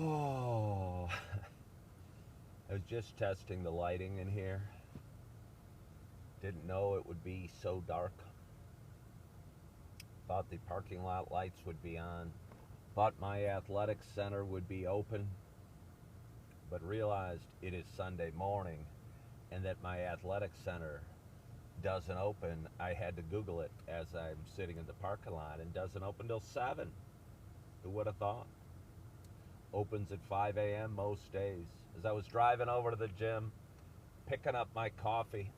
Oh, I was just testing the lighting in here. Didn't know it would be so dark. Thought the parking lot lights would be on. Thought my athletics center would be open, but realized it is Sunday morning and that my athletics center doesn't open. I had to Google it as I'm sitting in the parking lot and doesn't open till 7. Who would have thought? Opens at 5 a.m. most days. As I was driving over to the gym, picking up my coffee,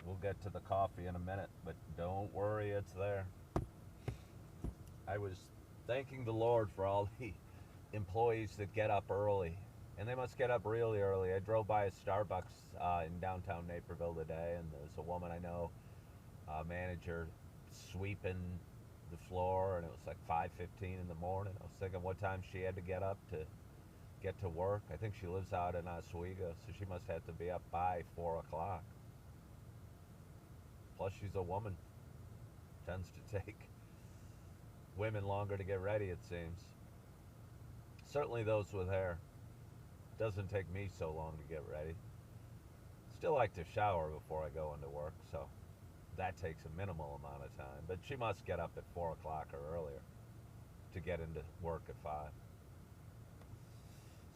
we'll get to the coffee in a minute, but don't worry, it's there. I was thanking the Lord for all the employees that get up early, and they must get up really early. I drove by a Starbucks in downtown Naperville today, and there's a woman I know, manager, sweeping the floor, and it was like 5:15 in the morning. I was thinking what time she had to get up to get to work. I think she lives out in Oswego, so she must have to be up by 4 o'clock. Plus, she's a woman. Tends to take women longer to get ready, it seems. Certainly those with hair. Doesn't take me so long to get ready. Still like to shower before I go into work, so that takes a minimal amount of time. But she must get up at 4 o'clock or earlier to get into work at 5.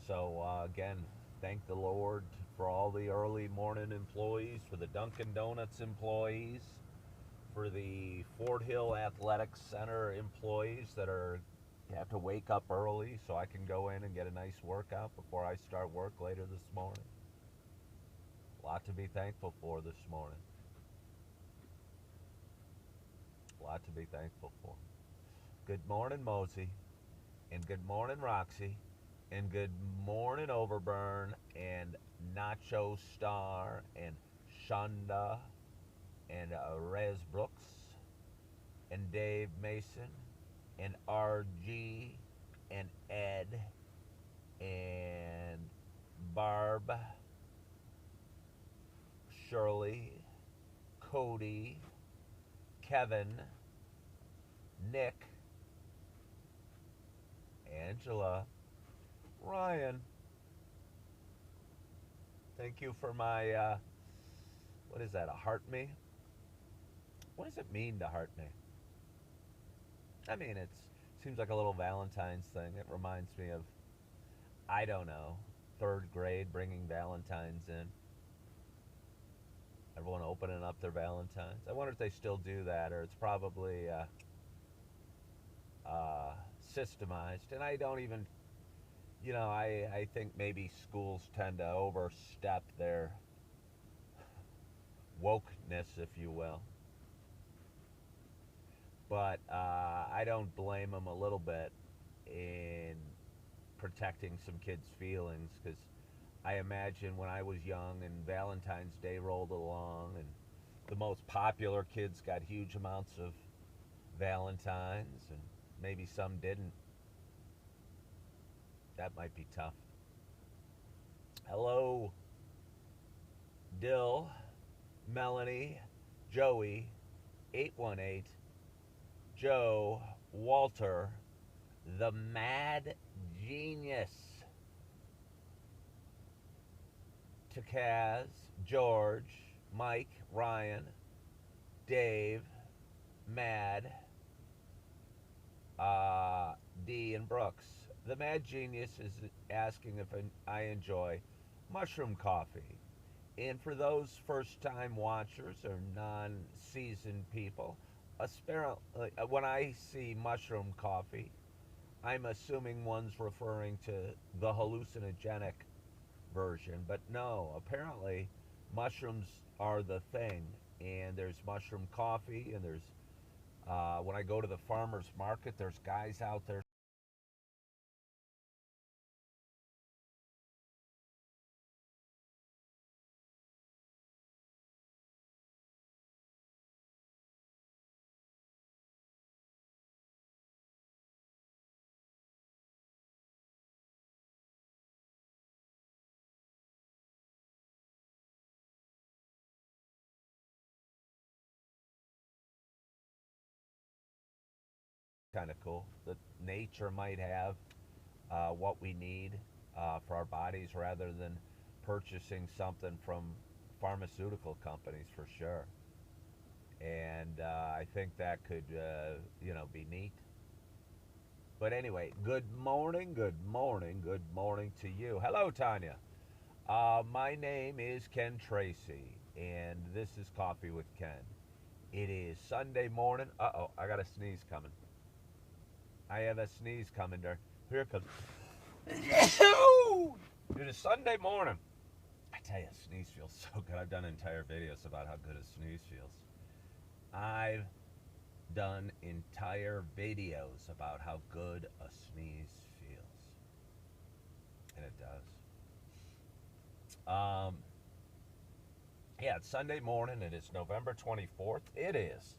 So, again, thank the Lord for all the early morning employees, for the Dunkin' Donuts employees, for the Fort Hill Athletics Center employees that are have to wake up early so I can go in and get a nice workout before I start work later this morning. A lot to be thankful for this morning. A lot to be thankful for. Good morning, Mosey, and good morning, Roxy, and good morning, Overburn, and Nacho Star, and Shonda, and Rez Brooks, and Dave Mason, and RG, and Ed, and Barb, Shirley, Cody, Kevin, Nick, Angela, Ryan. Thank you for my, what is that, a heart me? What does it mean to heart me? I mean, it seems like a little Valentine's thing. It reminds me of, I don't know, third grade bringing Valentines in. Everyone opening up their Valentines. I wonder if they still do that, or it's probably systemized. And I don't even, I think maybe schools tend to overstep their wokeness, if you will. But I don't blame them a little bit in protecting some kids' feelings, because I imagine when I was young and Valentine's Day rolled along and the most popular kids got huge amounts of Valentines and maybe some didn't. That might be tough. Hello, Dill, Melanie, Joey, 818, Joe, Walter, the Mad Genius, Takaz, George, Mike, Ryan, Dave, Mad, D, and Brooks. The Mad Genius is asking if I enjoy mushroom coffee. And for those first time watchers or non seasoned people, when I see mushroom coffee, I'm assuming one's referring to the hallucinogenic version. But no, apparently mushrooms are the thing. And there's mushroom coffee, and there's, when I go to the farmer's market, there's guys out there kind of cool that nature might have. what we need for our bodies rather than purchasing something from pharmaceutical companies for sure. And I think that could, be neat. But anyway, good morning, good morning, good morning to you. Hello, Tanya. My name is Ken Tracy, and this is Coffee with Ken. It is Sunday morning. Uh-oh, I got a sneeze coming. I have a sneeze coming there. Here it comes. It is Sunday morning. I tell you, a sneeze feels so good. I've done entire videos about how good a sneeze feels. I've done entire videos about how good a sneeze feels. And it does. Yeah, it's Sunday morning. It is November 24th. It is.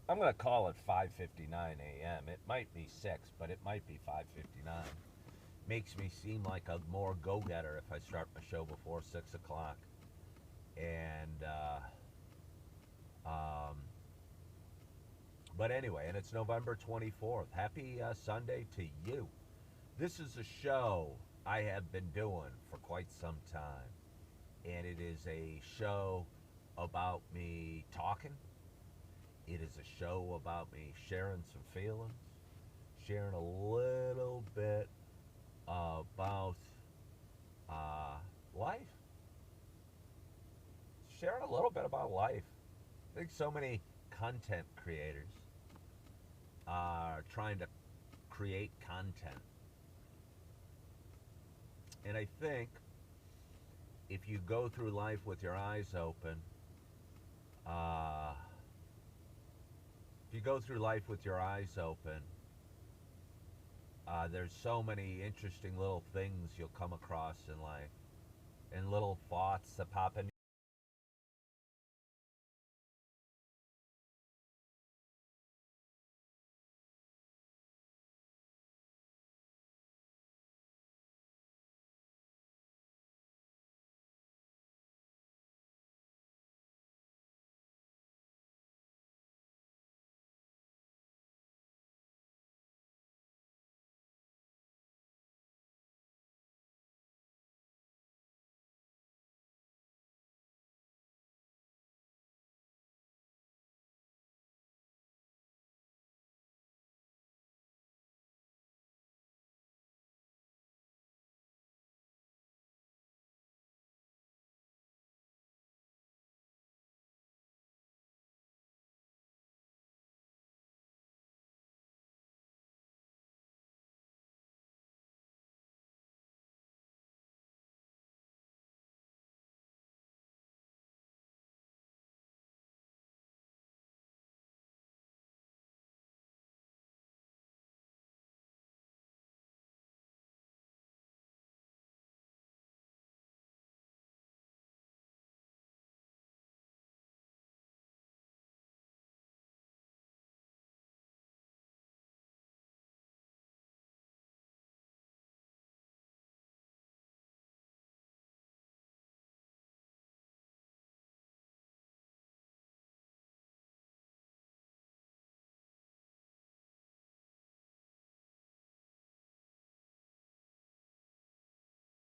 I'm going to call it 5:59 a.m. It might be 6, but it might be 5:59. Makes me seem like a more go-getter if I start my show before 6 o'clock. And, but anyway, and it's November 24th. Happy Sunday to you. This is a show I have been doing for quite some time. And it is a show about me talking. It is a show about me sharing some feelings, sharing a little bit about life. Sharing a little bit about life. I think so many content creators are trying to create content. And I think if you go through life with your eyes open, uh, if you go through life with your eyes open, there's so many interesting little things you'll come across in life, and little thoughts that pop in.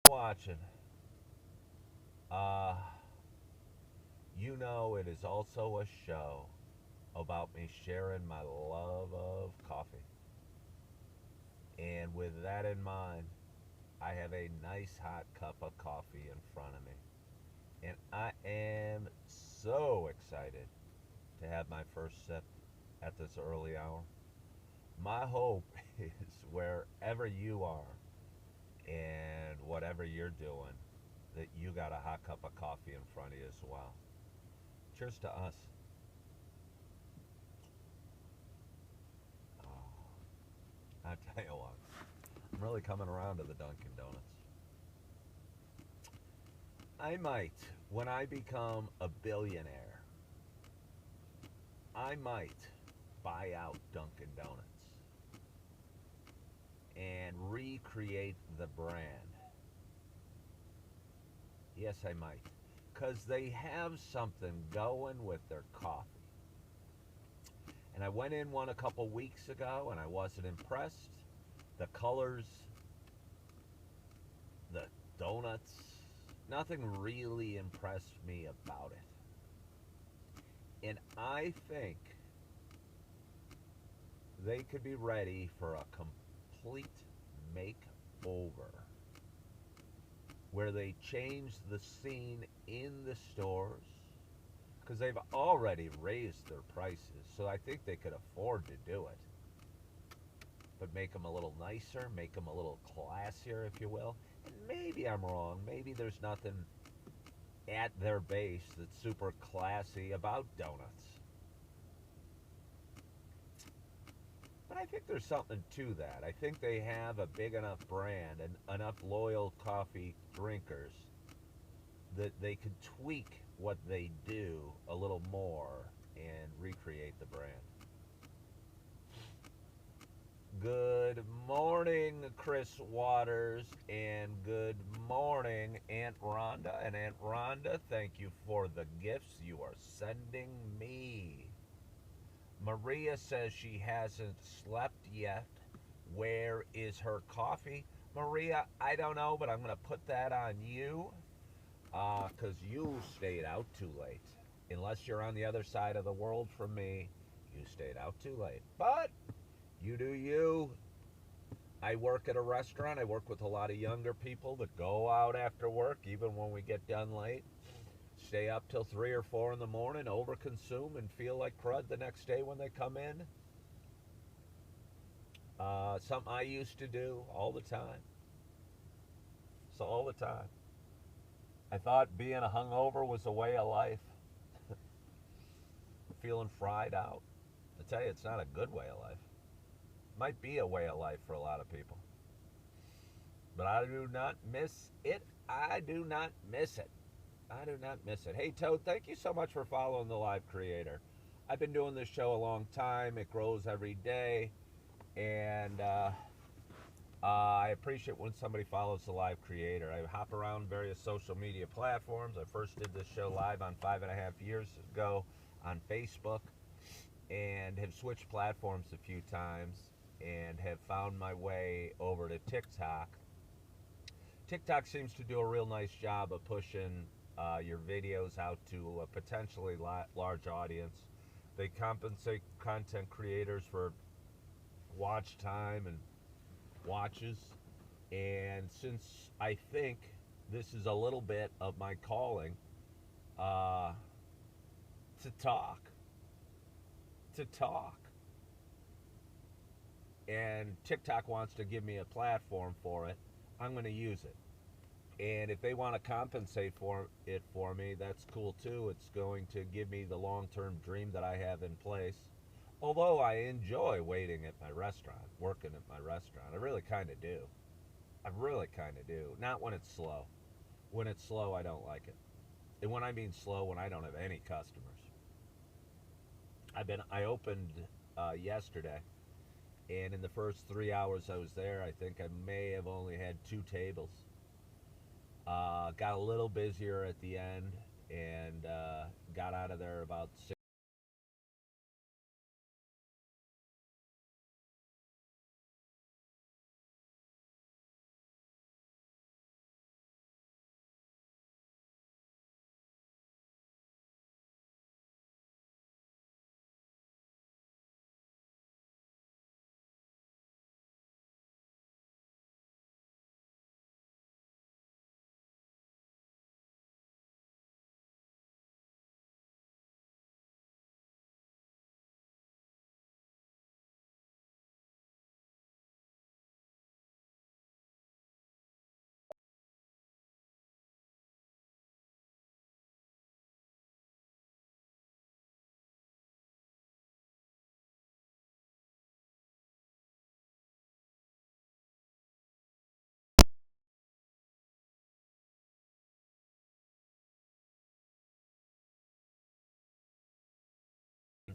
Watching, uh, it is also a show about me sharing my love of coffee. And with that in mind, I have a nice hot cup of coffee in front of me. And I am so excited to have my first sip at this early hour. My hope is wherever you are and whatever you're doing, that you got a hot cup of coffee in front of you as well. Cheers to us. Oh, I tell you what, I'm really coming around to the Dunkin' Donuts. I might, when I become a billionaire, I might buy out Dunkin' Donuts and recreate the brand. Yes, I might. Because they have something going with their coffee. And I went in one a couple weeks ago and I wasn't impressed. The colors The donuts, nothing really impressed me about it. And I think they could be ready for a complete makeover where they change the scene in the stores because they've already raised their prices. So I think they could afford to do it. But make them a little nicer, make them a little classier, if you will. And maybe I'm wrong. Maybe there's nothing at their base that's super classy about donuts. But I think there's something to that. I think they have a big enough brand and enough loyal coffee drinkers that they could tweak what they do a little more and recreate the brand. Good morning, Chris Waters, and good morning, Aunt Rhonda. And Aunt Rhonda, thank you for the gifts you are sending me. Maria says she hasn't slept yet. Where is her coffee? Maria, I don't know, but I'm going to put that on you because you stayed out too late. Unless you're on the other side of the world from me, you stayed out too late. But you do you. I work at a restaurant. I work with a lot of younger people that go out after work, even when we get done late. Stay up till 3 or 4 in the morning, overconsume, and feel like crud the next day when they come in. Something I used to do all the time. So all the time. I thought being a hungover was a way of life. Feeling fried out. I tell you, it's not a good way of life. Might be a way of life for a lot of people. But I do not miss it. I do not miss it. I do not miss it. Hey, Toad, thank you so much for following the Live Creator. I've been doing this show a long time. It grows every day. And I appreciate when somebody follows the Live Creator. I hop around various social media platforms. I first did this show live on 5.5 years ago on Facebook and have switched platforms a few times and have found my way over to TikTok. TikTok seems to do a real nice job of pushing your videos out to a potentially large audience. They compensate content creators for watch time and watches. And since I think this is a little bit of my calling to talk, and TikTok wants to give me a platform for it, I'm going to use it. And if they want to compensate for it for me, that's cool too. It's going to give me the long-term dream that I have in place. Although I enjoy waiting at my restaurant, working at my restaurant. I really kind of do. I really kind of do. Not when it's slow. When it's slow, I don't like it. And when I mean slow, when I don't have any customers. I opened yesterday, and in the first 3 hours I was there, I think I may have only had 2 tables. Got a little busier at the end, and got out of there about 6.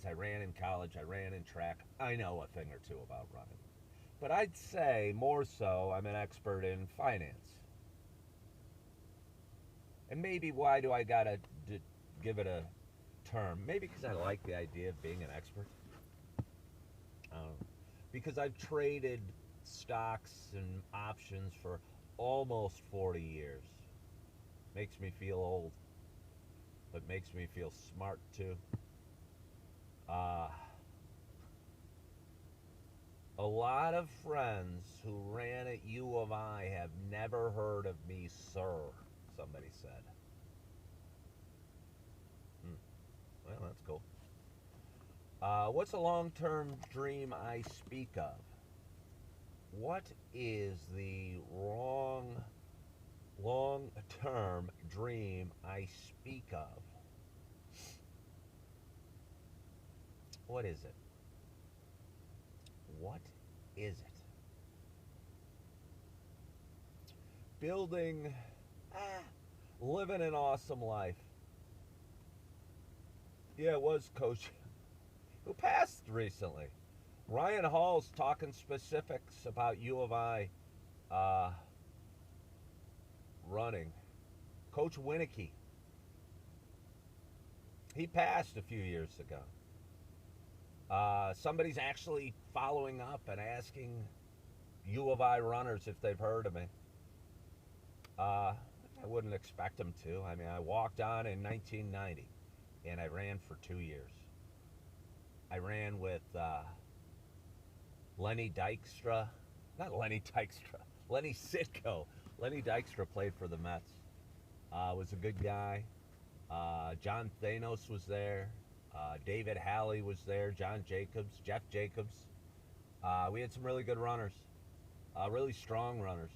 I ran in college, I ran in track. I know a thing or two about running. But I'd say more so I'm an expert in finance. And maybe why do I gotta give it a term? Maybe because I like the idea of being an expert. Because I've traded stocks and options for almost 40 years. Makes me feel old, but makes me feel smart too. Uh, a lot of friends who ran at U of I have never heard of me, sir, somebody said. Hmm. Well, that's cool. What's a long-term dream I speak of? What is the long-term dream I speak of? What is it? What is it? Building, living an awesome life. Yeah, it was Coach who passed recently. Ryan Hall's talking specifics about U of I running. Coach Winicky, he passed a few years ago. Somebody's actually following up and asking U of I runners if they've heard of me. I wouldn't expect them to. I mean, I walked on in 1990, and I ran for 2 years. I ran with Lenny Dykstra, not Lenny Dykstra, Lenny Sitko. Lenny Dykstra played for the Mets. Was a good guy. John Thanos was there. David Halley was there. John Jacobs, Jeff Jacobs. We had some really good runners, really strong runners.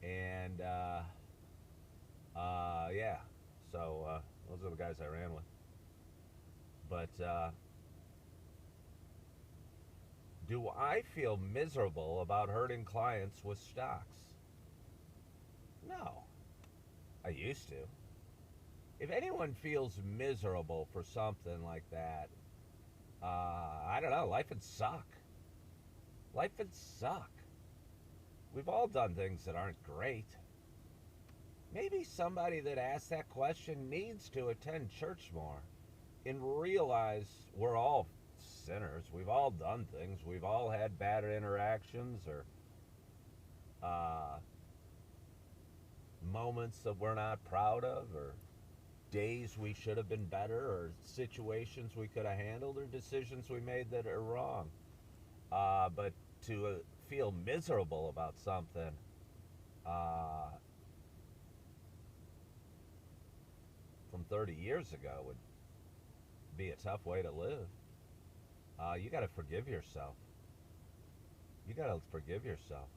And yeah, so those are the guys I ran with. But do I feel miserable about hurting clients with stocks? No, I used to. If anyone feels miserable for something like that, I don't know, life would suck. Life would suck. We've all done things that aren't great. Maybe somebody that asked that question needs to attend church more and realize we're all sinners. We've all done things. We've all had bad interactions or moments that we're not proud of, or days we should have been better, or situations we could have handled, or decisions we made that are wrong. But to feel miserable about something, from 30 years ago would be a tough way to live. You got to forgive yourself. You got to forgive yourself.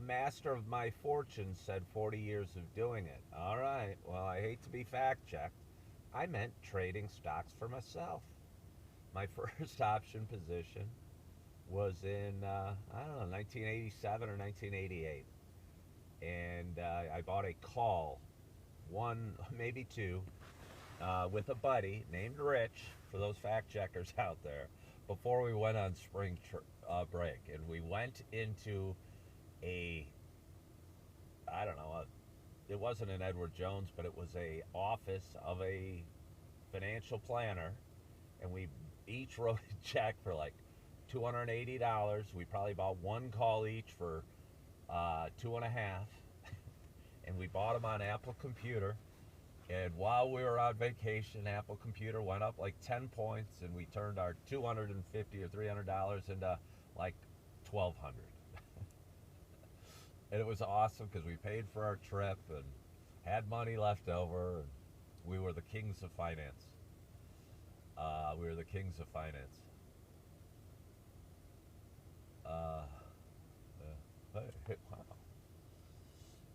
Master of my fortune said 40 years of doing it. All right. Well, I hate to be fact-checked. I meant trading stocks for myself. My first option position was in, I don't know, 1987 or 1988. And I bought a call, one, maybe two, with a buddy named Rich, for those fact-checkers out there, before we went on spring break. And we went into I don't know, it wasn't an Edward Jones, but it was a office of a financial planner, and we each wrote a check for like $280. We probably bought one call each for $2.50, and we bought them on Apple Computer. And while we were on vacation, Apple Computer went up like 10 points, and we turned our $250 or $300 into like $1,200. And it was awesome because we paid for our trip and had money left over. And we were the kings of finance. We were the kings of finance. Hey, wow.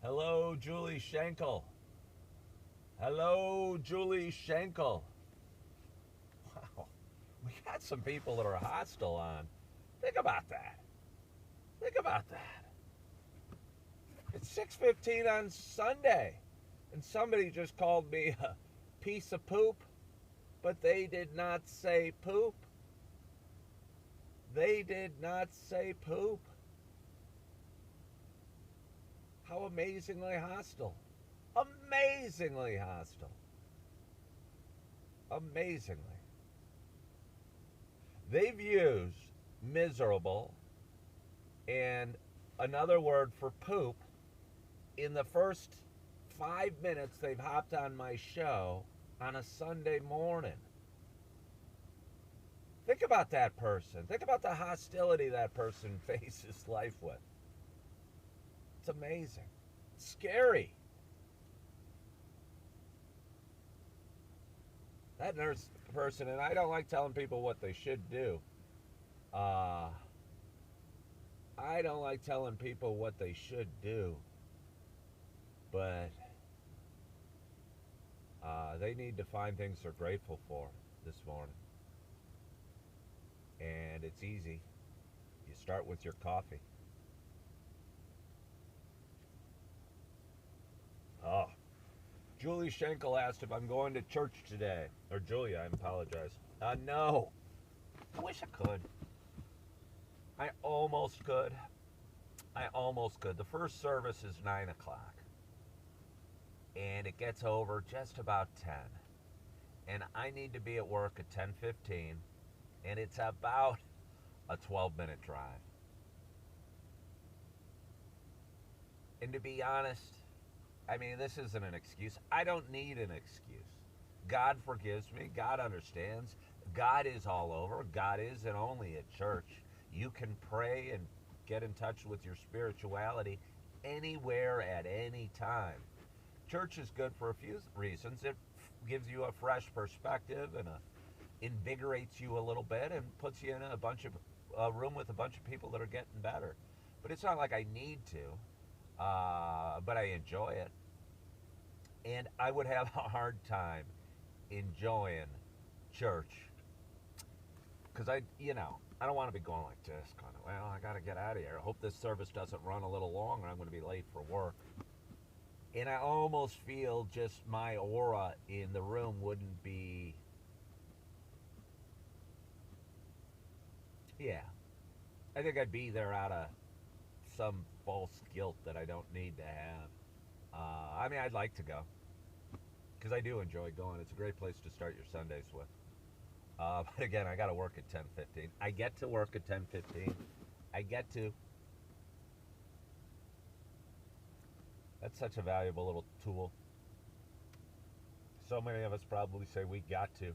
Hello, Julie Schenkel. Hello, Julie Schenkel. Wow. We got some people that are hostile on. Think about that. Think about that. It's 6:15 on Sunday, and somebody just called me a piece of poop, but they did not say poop. They did not say poop. How amazingly hostile. Amazingly hostile. Amazingly. They've used miserable And another word for poop, in the first 5 minutes they've hopped on my show on a Sunday morning. Think about that person. Think about the hostility that person faces life with. It's amazing. It's scary. That nurse person, and I don't like telling people what they should do. I don't like telling people what they should do, but they need to find things they're grateful for this morning. And it's easy. You start with your coffee. Oh, Julie Schenkel asked if I'm going to church today. Or Julia, I apologize. No. I wish I could. I almost could. The first service is 9 o'clock. And it gets over just about 10. And I need to be at work at 10:15. And it's about a 12-minute drive. And to be honest, I mean, this isn't an excuse. I don't need an excuse. God forgives me. God understands. God is all over. God is and only at church. You can pray and get in touch with your spirituality anywhere at any time. Church is good for a few reasons. It gives you a fresh perspective and invigorates you a little bit and puts you in a room with a bunch of people that are getting better. But it's not like I need to, but I enjoy it. And I would have a hard time enjoying church because I don't want to be going like this, kind of, well, I got to get out of here. I hope this service doesn't run a little long or I'm going to be late for work. And I almost feel just my aura in the room wouldn't be, yeah. I think I'd be there out of some false guilt that I don't need to have. I mean, I'd like to go because I do enjoy going. It's a great place to start your Sundays with. But again, I got to work at 10:15. I get to work at 10:15. I get to. That's such a valuable little tool. So many of us probably say we got to.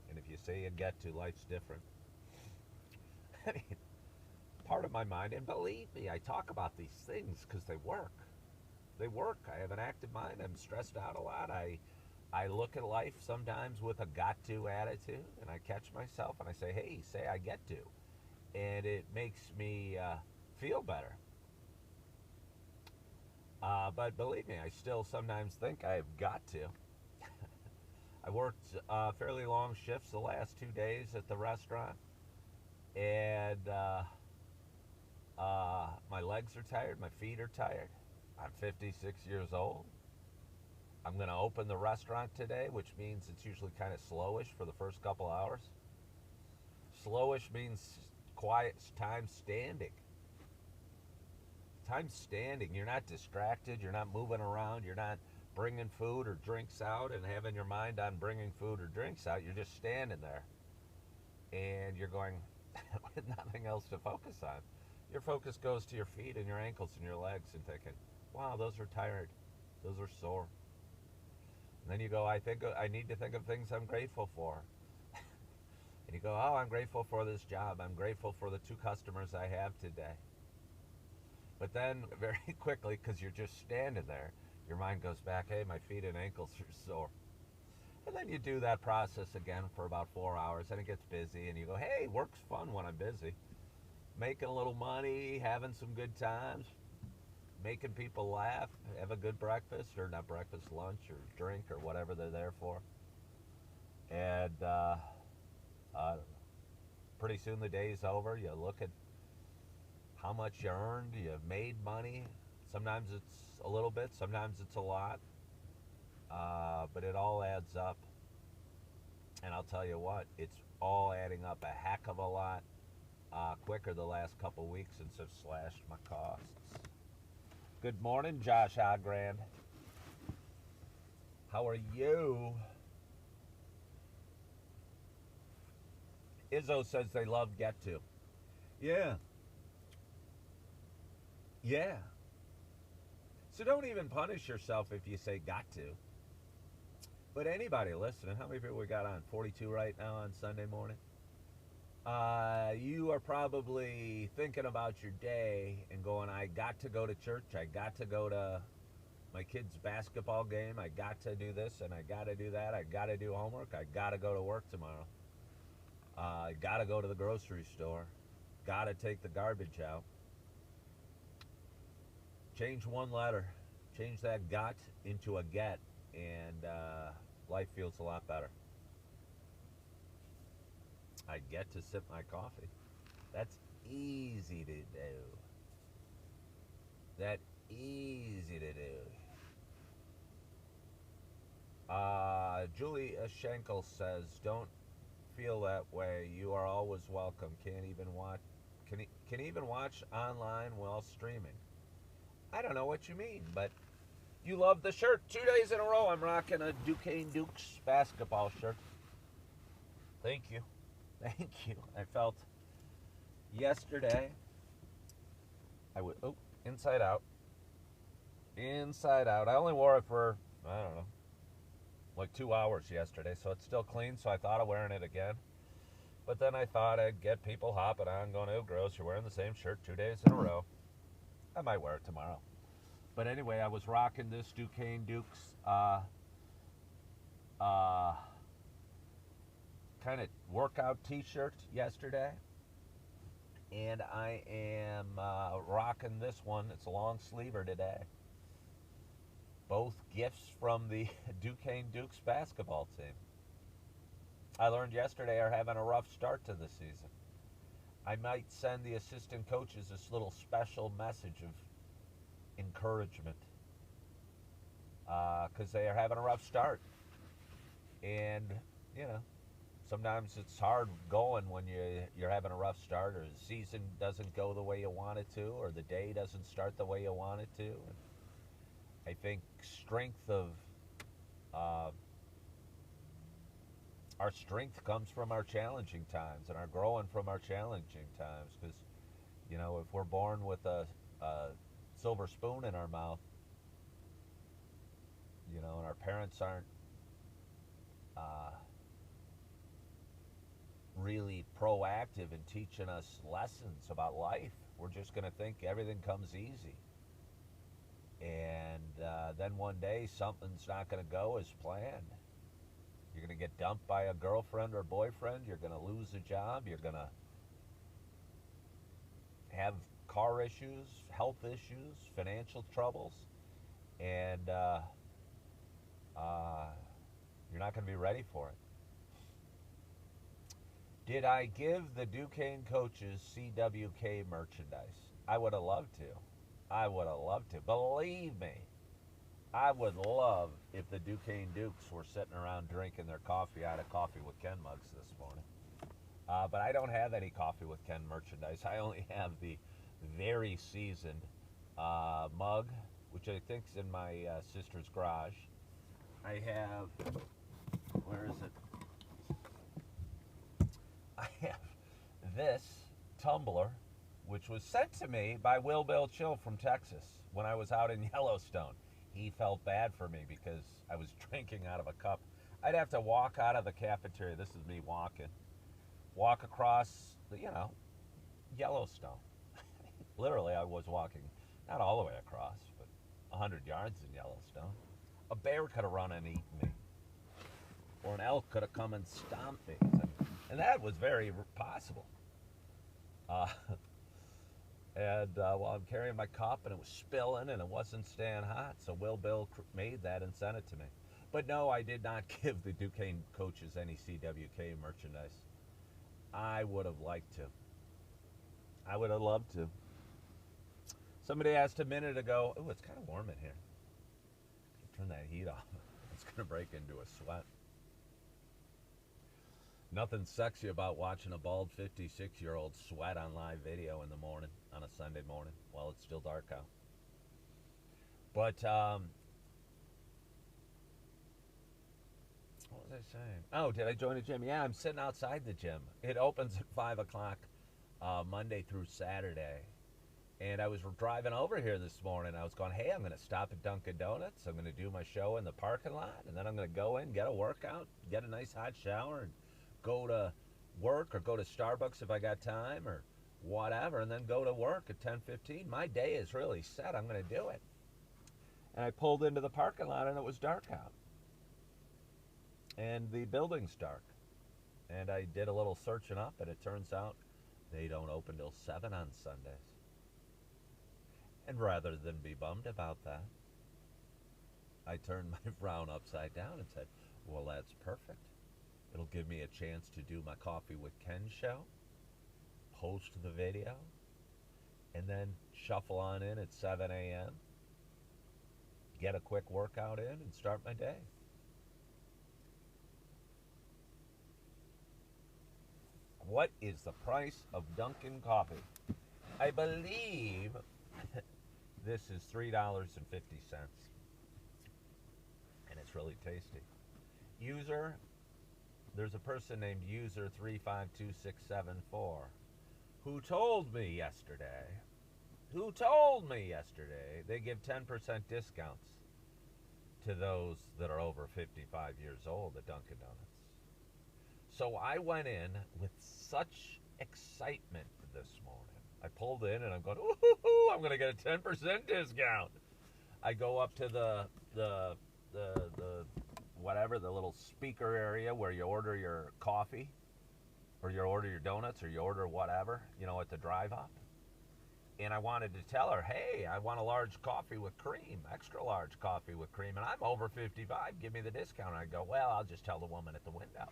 And if you say you get to, life's different. I mean, part of my mind, and believe me, I talk about these things because they work. They work. I have an active mind. I'm stressed out a lot. I look at life sometimes with a got to attitude, and I catch myself and I say, hey, say I get to. And it makes me feel better. But believe me, I still sometimes think I've got to. I worked fairly long shifts the last 2 days at the restaurant, and my legs are tired, my feet are tired. I'm 56 years old. I'm going to open the restaurant today, which means it's usually kind of slowish for the first couple hours. Slowish means quiet time standing. Time standing. You're not distracted. You're not moving around. You're not bringing food or drinks out and having your mind on bringing food or drinks out. You're just standing there. And you're going with nothing else to focus on. Your focus goes to your feet and your ankles and your legs and thinking, wow, those are tired. Those are sore. And then you go, I need to think of things I'm grateful for. And you go, oh, I'm grateful for this job. I'm grateful for the 2 customers I have today. But then very quickly, because you're just standing there, your mind goes back, hey, my feet and ankles are sore. And then you do that process again for about 4 hours, and it gets busy, and you go, hey, work's fun when I'm busy. Making a little money, having some good times, making people laugh, have a good breakfast, or not breakfast, lunch, or drink, or whatever they're there for. And pretty soon the day's over. You look at how much you earned, you made money. Sometimes it's a little bit, sometimes it's a lot. But it all adds up. And I'll tell you what, it's all adding up a heck of a lot quicker the last couple weeks since I've slashed my costs. Good morning, Josh Ogrand. How are you? Izzo says they love Get To. Yeah. Yeah. So don't even punish yourself if you say got to. But anybody listening, how many people we got on? 42 right now on Sunday morning? You are probably thinking about your day and going, I got to go to church. I got to go to my kid's basketball game. I got to do this and I got to do that. I got to do homework. I got to go to work tomorrow. I got to go to the grocery store. Got to take the garbage out. Change one letter. Change that got into a get, and life feels a lot better. I get to sip my coffee. That's easy to do. That easy to do. Julie Schenkel says, "Don't feel that way. You are always welcome. Can't even watch. Can even watch online while streaming." I don't know what you mean, but you love the shirt. 2 days in a row, I'm rocking a Duquesne Dukes basketball shirt. Thank you. Thank you. I felt yesterday, inside out. Inside out. I only wore it for, I don't know, like 2 hours yesterday, so it's still clean, so I thought of wearing it again. But then I thought I'd get people hopping on, going, oh, gross, you're wearing the same shirt 2 days in a row. I might wear it tomorrow. But anyway, I was rocking this Duquesne Dukes kind of workout t-shirt yesterday. And I am rocking this one. It's a long sleever today. Both gifts from the Duquesne Dukes basketball team. I learned yesterday are having a rough start to the season. I might send the assistant coaches this little special message of encouragement because they are having a rough start. And, you know, sometimes it's hard going when you're having a rough start, or the season doesn't go the way you want it to, or the day doesn't start the way you want it to. And I think strength of our strength comes from our challenging times, and our growing from our challenging times. Because, you know, if we're born with a silver spoon in our mouth, you know, and our parents aren't really proactive in teaching us lessons about life, we're just going to think everything comes easy. And then one day something's not going to go as planned. You're going to get dumped by a girlfriend or boyfriend. You're going to lose a job. You're going to have car issues, health issues, financial troubles. And you're not going to be ready for it. Did I give the Duquesne coaches CWK merchandise? I would have loved to. I would have loved to. Believe me, I would love if the Duquesne Dukes were sitting around drinking their coffee out of Coffee with Ken mugs this morning. But I don't have any Coffee with Ken merchandise. I only have the very seasoned mug, which I think is in my sister's garage. I have, where is it? I have this tumbler, which was sent to me by Will Bill Chill from Texas when I was out in Yellowstone. He felt bad for me because I was drinking out of a cup. I'd have to walk out of the cafeteria. This is me walking. Walk across, Yellowstone. Literally, I was walking, not all the way across, but 100 yards in Yellowstone. A bear could have run and eaten me. Or an elk could have come and stomped me. And that was very possible. While I'm carrying my cup, and it was spilling, and it wasn't staying hot, so Will Bill made that and sent it to me. But no, I did not give the Duquesne coaches any CWK merchandise. I would have liked to. I would have loved to. Somebody asked a minute ago, oh, it's kind of warm in here. Turn that heat off. It's going to break into a sweat. Nothing sexy about watching a bald 56-year-old sweat on live video in the morning, on a Sunday morning, while it's still dark out. But, what was I saying? Oh, did I join the gym? Yeah, I'm sitting outside the gym. It opens at 5 o'clock Monday through Saturday. And I was driving over here this morning. I was going, hey, I'm going to stop at Dunkin' Donuts. I'm going to do my show in the parking lot. And then I'm going to go in, get a workout, get a nice hot shower, and go to work or go to Starbucks if I got time or whatever. And then go to work at 10:15. My day is really set. I'm going to do it. And I pulled into the parking lot and it was dark out. And the building's dark. And I did a little searching up and it turns out they don't open till 7 on Sundays. And rather than be bummed about that, I turned my frown upside down and said, well, that's perfect. It'll give me a chance to do my Coffee with Ken show, post the video, and then shuffle on in at 7 a.m., get a quick workout in, and start my day. What is the price of Dunkin' coffee? I believe this is $3.50. And it's really tasty. User, there's a person named User352674 who told me yesterday they give 10% discounts to those that are over 55 years old at Dunkin' Donuts. So I went in with such excitement this morning. I pulled in and I'm going, ooh, I'm going to get a 10% discount. I go up to the whatever, the little speaker area where you order your coffee or you order your donuts or you order whatever, at the drive up. And I wanted to tell her, hey, I want a large coffee with cream, extra large coffee with cream, and I'm over 55. Give me the discount. And I go, well, I'll just tell the woman at the window.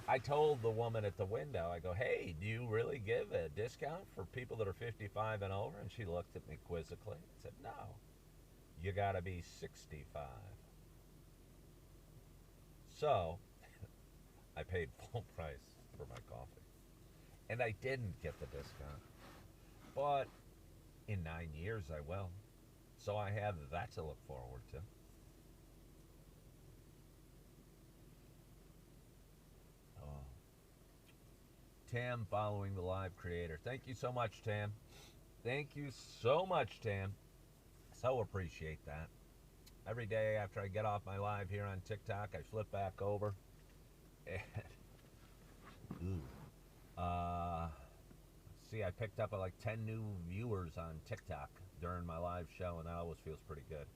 I told the woman at the window, I go, hey, do you really give a discount for people that are 55 and over? And she looked at me quizzically and said, no, you got to be 65. So I paid full price for my coffee. And I didn't get the discount. But in 9 years, I will. So I have that to look forward to. Tam following the live creator. Thank you so much, Tam. Thank you so much, Tam. So appreciate that. Every day after I get off my live here on TikTok, I flip back over and see, I picked up like 10 new viewers on TikTok during my live show, and that always feels pretty good.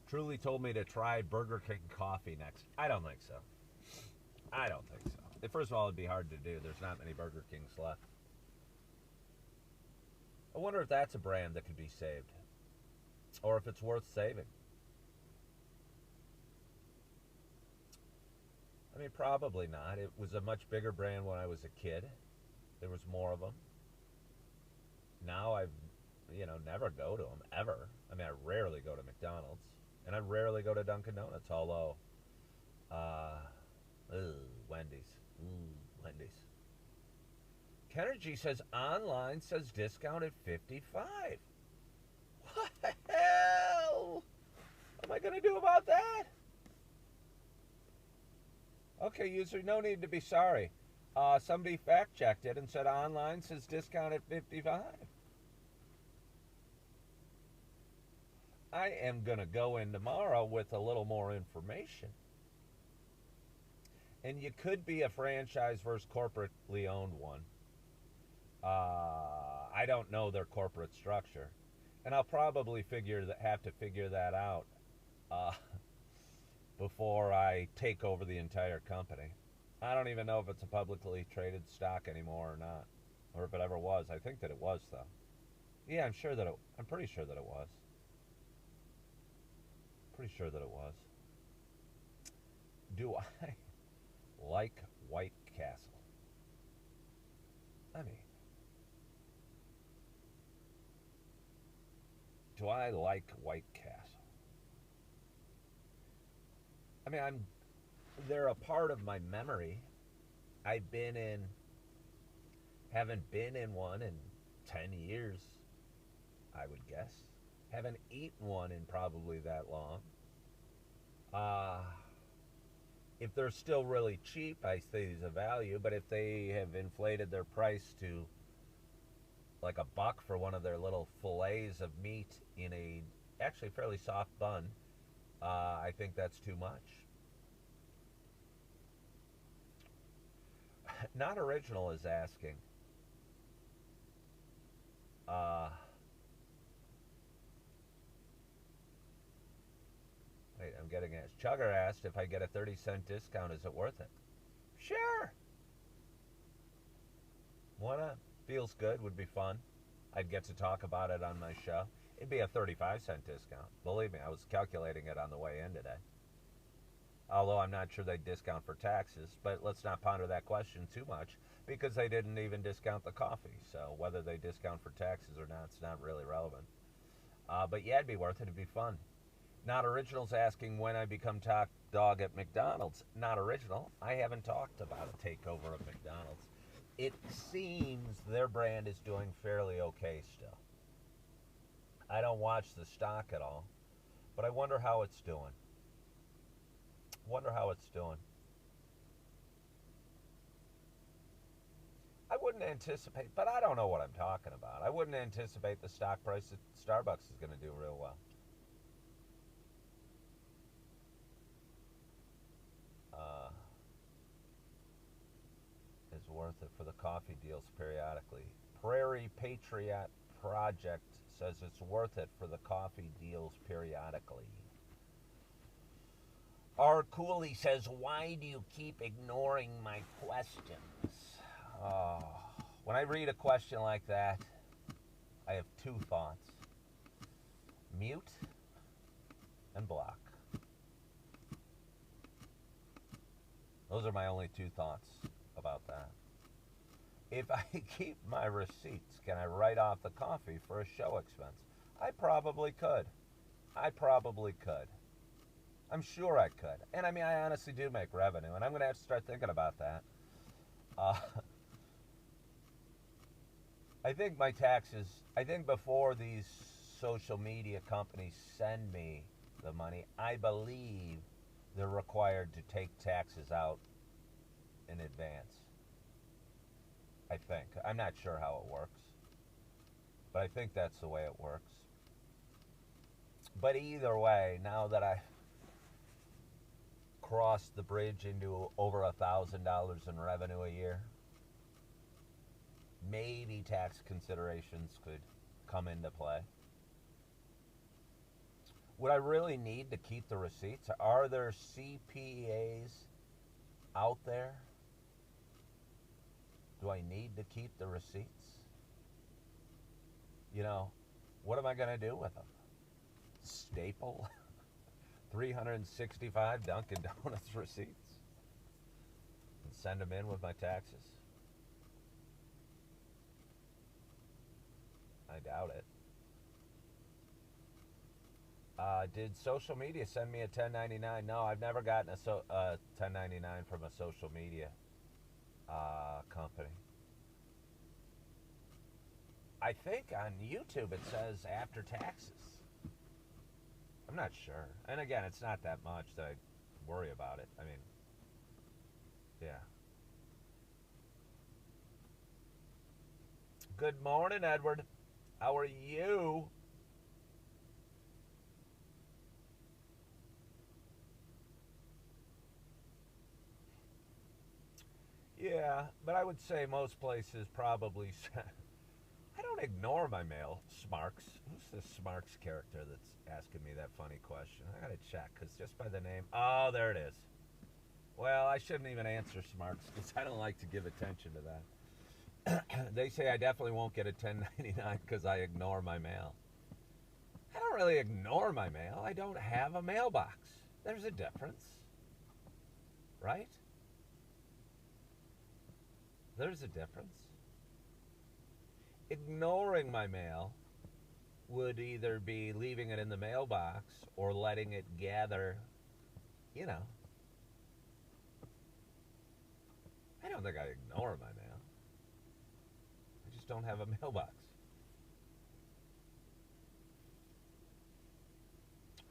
Truly told me to try Burger King coffee next. I don't think so. First of all, it'd be hard to do. There's not many Burger Kings left. I wonder if that's a brand that could be saved, or if it's worth saving. I mean, probably not. It was a much bigger brand when I was a kid. There was more of them. Now I've, never go to them, ever. I mean, I rarely go to McDonald's, and I rarely go to Dunkin' Donuts, although, Wendy's. Wendy's. Kenergy says online says discount at 55. What the hell am I going to do about that? Okay, user, no need to be sorry. Somebody fact-checked it and said online says discount at 55. I am going to go in tomorrow with a little more information. And you could be a franchise versus corporately owned one. I don't know their corporate structure. And I'll probably have to figure that out before I take over the entire company. I don't even know if it's a publicly traded stock anymore or not. Or if it ever was. I think that it was, though. Yeah, I'm pretty sure that it was. Pretty sure that it was. Do I like White Castle? I mean, do I like White Castle? I mean, they're a part of my memory. Haven't been in one in 10 years, I would guess. Haven't eaten one in probably that long. If they're still really cheap, I say there's a value. But if they have inflated their price to like $1 for one of their little fillets of meat in a actually fairly soft bun. I think that's too much. Not Original is asking. Uh, Wait, I'm getting asked. Chugger asked if I get a 30-cent discount, is it worth it? Sure. Why not? Feels good, would be fun. I'd get to talk about it on my show. It'd be a 35-cent discount. Believe me, I was calculating it on the way in today. Although I'm not sure they discount for taxes, but let's not ponder that question too much because they didn't even discount the coffee. So whether they discount for taxes or not, it's not really relevant. But yeah, it'd be worth it. It'd be fun. Not Original's asking when I become top dog at McDonald's. Not Original. I haven't talked about a takeover of McDonald's. It seems their brand is doing fairly okay still. I don't watch the stock at all, but I wonder how it's doing. Wonder how it's doing. I wouldn't anticipate, but I don't know what I'm talking about. I wouldn't anticipate the stock price at Starbucks is going to do real well. Is worth it for the coffee deals periodically. Prairie Patriot Project says it's worth it for the coffee deals periodically. R. Cooley says, why do you keep ignoring my questions? Oh, when I read a question like that, I have two thoughts. Mute and block. Those are my only two thoughts about that. If I keep my receipts, can I write off the coffee for a show expense? I probably could. I'm sure I could. And I mean, I honestly do make revenue, and I'm going to have to start thinking about that. I think my taxes, I think before these social media companies send me the money, I believe they're required to take taxes out in advance. I think. I'm not sure how it works, but I think that's the way it works. But either way, now that I crossed the bridge into over $1,000 in revenue a year, maybe tax considerations could come into play. Would I really need to keep the receipts? Are there CPAs out there? Do I need to keep the receipts? You know, what am I going to do with them? Staple 365 Dunkin' Donuts receipts and send them in with my taxes? I doubt it. Did social media send me a 1099? No, I've never gotten a 1099 from a social media company. I think on YouTube it says after taxes. I'm not sure. And again, it's not that much that I worry about it. I mean, yeah. Good morning, Edward. How are you? Yeah, but I would say most places probably. I don't ignore my mail. Smarks. Who's this Smarks character that's asking me that funny question? I gotta check, because just by the name. Oh, there it is. Well, I shouldn't even answer Smarks, because I don't like to give attention to that. They say I definitely won't get a 1099 because I ignore my mail. I don't really ignore my mail. I don't have a mailbox. There's a difference. Right? There's a difference. Ignoring my mail would either be leaving it in the mailbox or letting it gather, you know. I don't think I ignore my mail. I just don't have a mailbox.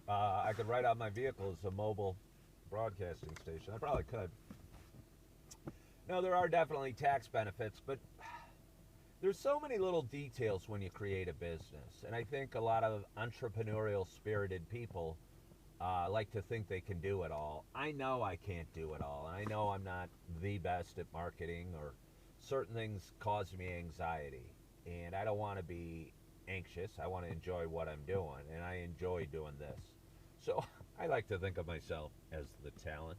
I could write out my vehicle as a mobile broadcasting station. I probably could. No, there are definitely tax benefits, but There's so many little details when you create a business, and I think a lot of entrepreneurial spirited people like to think they can do it all. I know I can't do it all, and I know I'm not the best at marketing, or certain things cause me anxiety, and I don't want to be anxious. I want to enjoy what I'm doing, and I enjoy doing this. So I like to think of myself as the talent.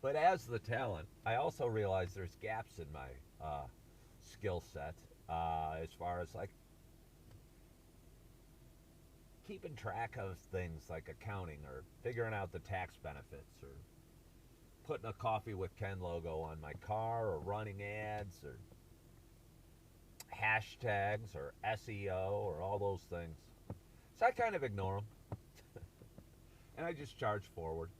But as the talent, I also realize there's gaps in my skill set as far as like keeping track of things like accounting, or figuring out the tax benefits, or putting a Coffee with Ken logo on my car, or running ads, or hashtags, or SEO, or all those things. So I kind of ignore them and I just charge forward.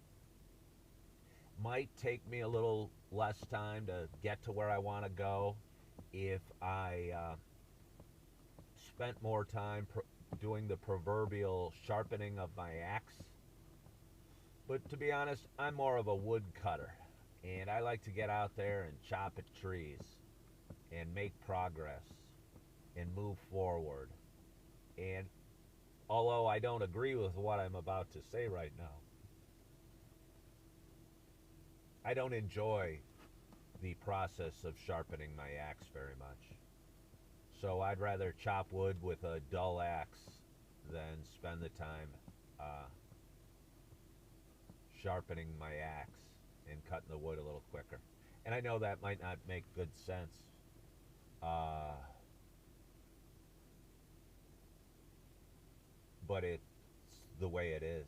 Might take me a little less time to get to where I want to go if I spent more time doing the proverbial sharpening of my axe. But to be honest, I'm more of a wood cutter, and I like to get out there and chop at trees and make progress and move forward. And although I don't agree with what I'm about to say right now, I don't enjoy the process of sharpening my axe very much. So I'd rather chop wood with a dull axe than spend the time uh, sharpening my axe and cutting the wood a little quicker. And I know that might not make good sense. Uh, but it's the way it is.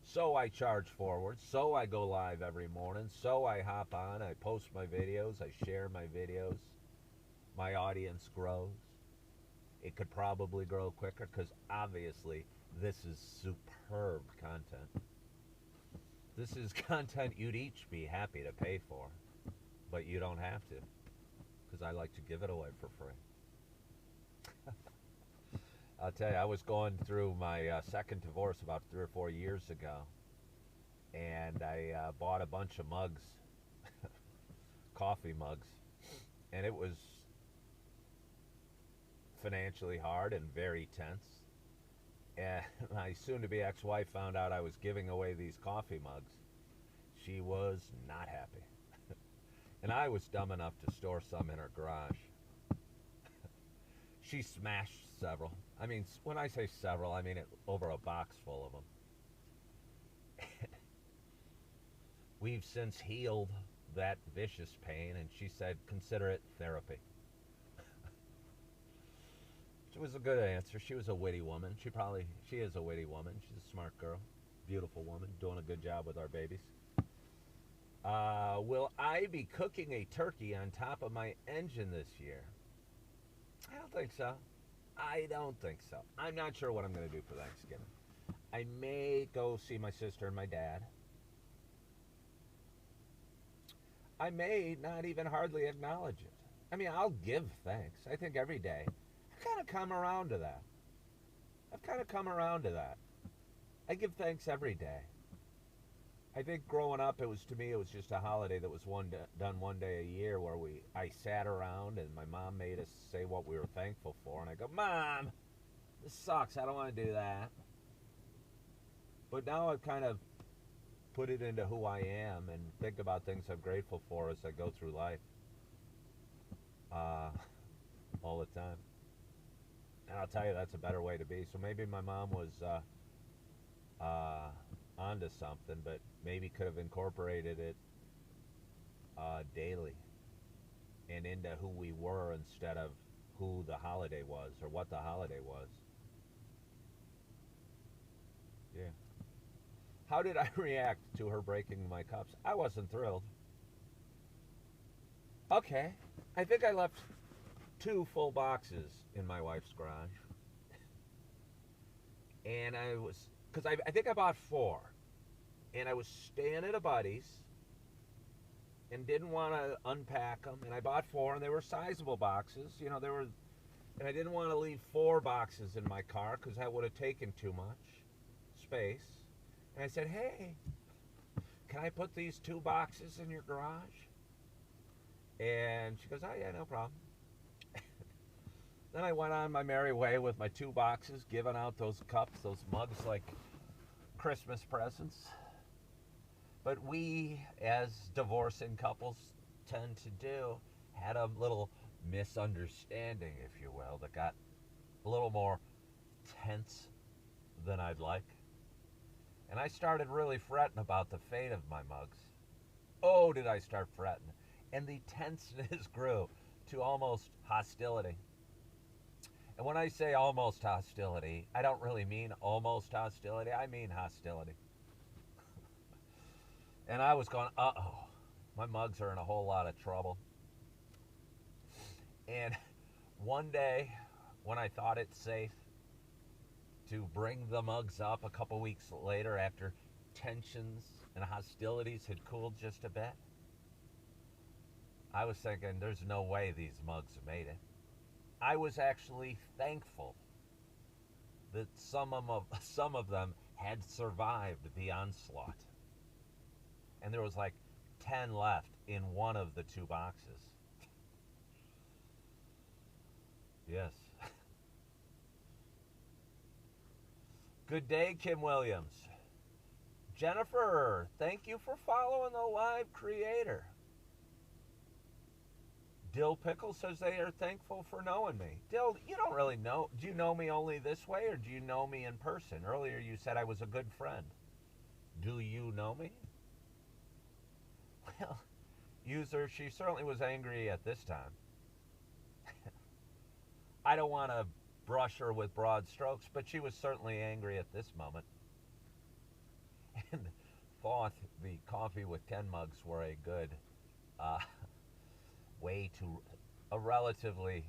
So I charge forward, so I go live every morning, so I hop on, I post my videos, I share my videos. My audience grows. It could probably grow quicker because obviously this is superb content. This is content you'd each be happy to pay for, but you don't have to, because I like to give it away for free. I'll tell you, I was going through my second divorce about 3 or 4 years ago, and I bought a bunch of mugs, coffee mugs, and it was financially hard and very tense. And my soon-to-be ex-wife found out I was giving away these coffee mugs. She was not happy. And I was dumb enough to store some in her garage. She smashed several. I mean, when I say several, I mean over a box full of them. We've since healed that vicious pain, and she said, consider it therapy. It was a good answer. She was a witty woman. She is a witty woman. She's a smart girl, beautiful woman, doing a good job with our babies. Will I be cooking a turkey on top of my engine this year? I don't think so. I don't think so. I'm not sure what I'm going to do for Thanksgiving. I may go see my sister and my dad. I may not even hardly acknowledge it. I mean, I'll give thanks. I think every day. I've kind of come around to that. I give thanks every day. I think growing up, it was just a holiday that was done one day a year, where I sat around and my mom made us say what we were thankful for, and I go, Mom, this sucks. I don't want to do that. But now I've kind of put it into who I am and think about things I'm grateful for as I go through life all the time. And I'll tell you, that's a better way to be. So maybe my mom was onto something, but maybe could have incorporated it daily and into who we were instead of who the holiday was or what the holiday was. Yeah. How did I react to her breaking my cups? I wasn't thrilled. Okay. I think I left 2 full boxes in my wife's garage. And because I think I bought 4. And I was staying at a buddy's and didn't want to unpack them. And I bought 4, and they were sizable boxes. You know, and I didn't want to leave 4 boxes in my car because that would have taken too much space. And I said, hey, can I put these 2 boxes in your garage? And she goes, oh, yeah, no problem. Then I went on my merry way with my 2 boxes, giving out those cups, those mugs like Christmas presents. But we, as divorcing couples tend to do, had a little misunderstanding, if you will, that got a little more tense than I'd like. And I started really fretting about the fate of my mugs. Oh, did I start fretting. And the tenseness grew to almost hostility. And when I say almost hostility, I don't really mean almost hostility. I mean hostility. And I was going, uh-oh, my mugs are in a whole lot of trouble. And one day, when I thought it safe to bring the mugs up a couple weeks later after tensions and hostilities had cooled just a bit, I was thinking, there's no way these mugs made it. I was actually thankful that some of them had survived the onslaught. And there was like 10 left in one of the 2 boxes. Yes. Good day, Kim Williams. Jennifer, thank you for following the live creator. Dill Pickle says they are thankful for knowing me. Dill, you don't really know. Do you know me only this way, or do you know me in person? Earlier you said I was a good friend. Do you know me? Well, user, she certainly was angry at this time. I don't want to brush her with broad strokes, but she was certainly angry at this moment. And thought the coffee with 10 mugs were a good relatively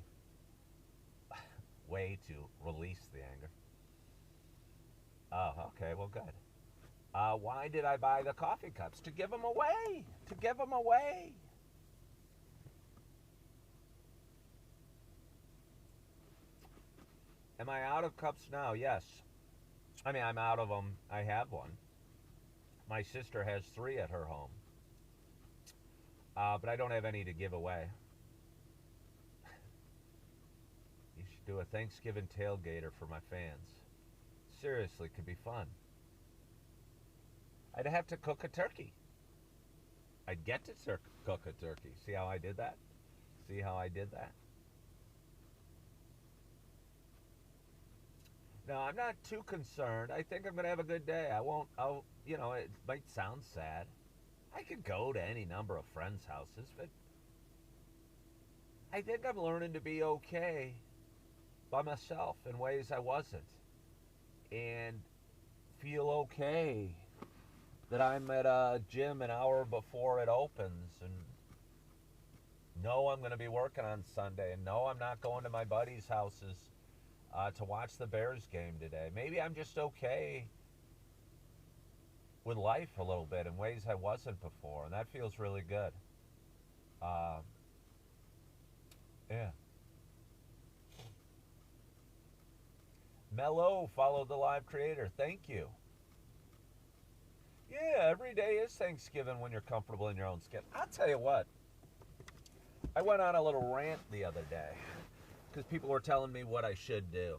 way to release the anger. Oh, okay, well, good. Why did I buy the coffee cups? To give them away. To give them away. Am I out of cups now? Yes. I mean, I'm out of them. I have one. My sister has 3 at her home. But I don't have any to give away. You should do a Thanksgiving tailgater for my fans. Seriously, could be fun. I'd have to cook a turkey. I'd get to cook a turkey. See how I did that? See how I did that? No, I'm not too concerned. I think I'm going to have a good day. It might sound sad. I could go to any number of friends' houses, but I think I'm learning to be okay by myself in ways I wasn't. And feel okay that I'm at a gym an hour before it opens, and know I'm going to be working on Sunday, and know I'm not going to my buddies' houses to watch the Bears game today. Maybe I'm just okay with life a little bit in ways I wasn't before, and that feels really good. Yeah. Mello followed the live creator. Thank you. Yeah, every day is Thanksgiving when you're comfortable in your own skin. I'll tell you what. I went on a little rant the other day because people were telling me what I should do.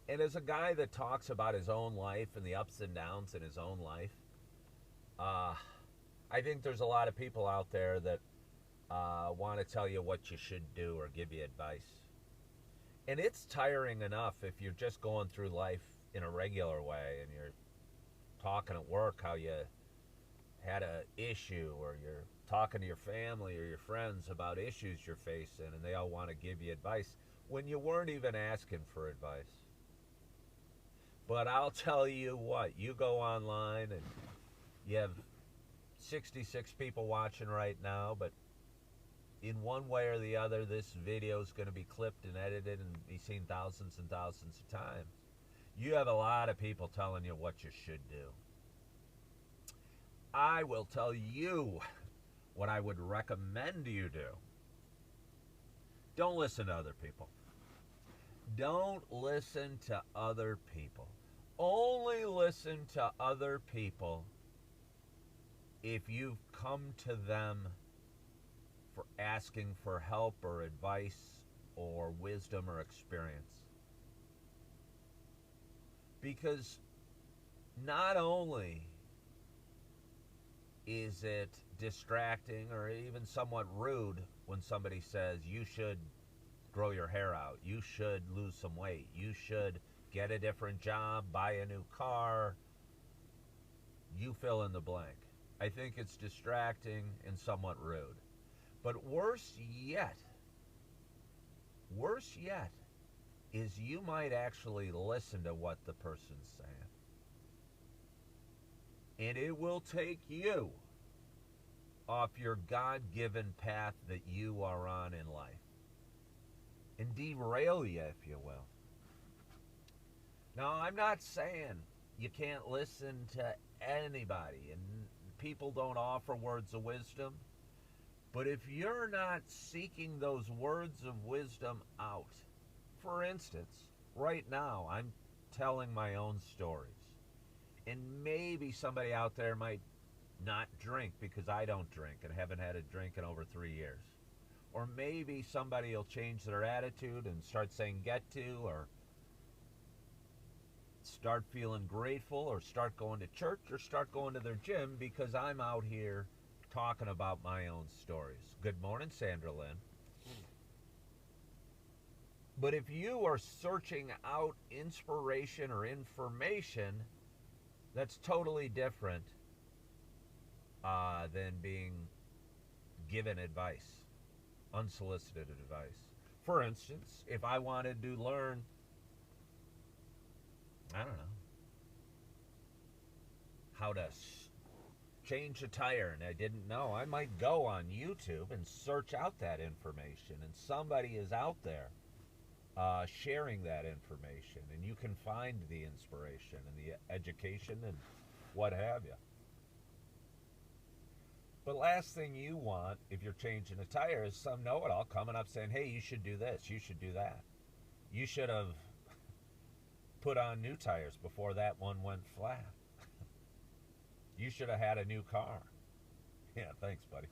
And as a guy that talks about his own life and the ups and downs in his own life, I think there's a lot of people out there that want to tell you what you should do or give you advice. And it's tiring enough if you're just going through life in a regular way and you're talking at work how you had an issue, or you're talking to your family or your friends about issues you're facing, and they all want to give you advice when you weren't even asking for advice. But I'll tell you what, you go online and you have 66 people watching right now, but in one way or the other, this video is going to be clipped and edited and be seen thousands and thousands of times. You have a lot of people telling you what you should do. I will tell you what I would recommend you do. Don't listen to other people. Don't listen to other people. Only listen to other people if you've come to them for asking for help or advice or wisdom or experience. Because not only is it distracting or even somewhat rude when somebody says you should grow your hair out, you should lose some weight, you should get a different job, buy a new car, you fill in the blank. I think it's distracting and somewhat rude. But worse yet is you might actually listen to what the person's saying. And it will take you off your God-given path that you are on in life and derail you, if you will. Now, I'm not saying you can't listen to anybody and people don't offer words of wisdom, but if you're not seeking those words of wisdom out, for instance, right now I'm telling my own stories, and maybe somebody out there might not drink because I don't drink and haven't had a drink in over 3 years. Or maybe somebody will change their attitude and start saying get to, or start feeling grateful, or start going to church, or start going to their gym because I'm out here talking about my own stories. Good morning, Sandra Lynn. But if you are searching out inspiration or information, that's totally different than being given advice, unsolicited advice. For instance, if I wanted to learn, I don't know, how to change a tire and I didn't know, I might go on YouTube and search out that information, and somebody is out there sharing that information, and you can find the inspiration and the education and what have you. But last thing you want if you're changing a tire is some know-it-all coming up saying, hey, you should do this, you should do that. You should have put on new tires before that one went flat. You should have had a new car. Yeah, thanks, buddy.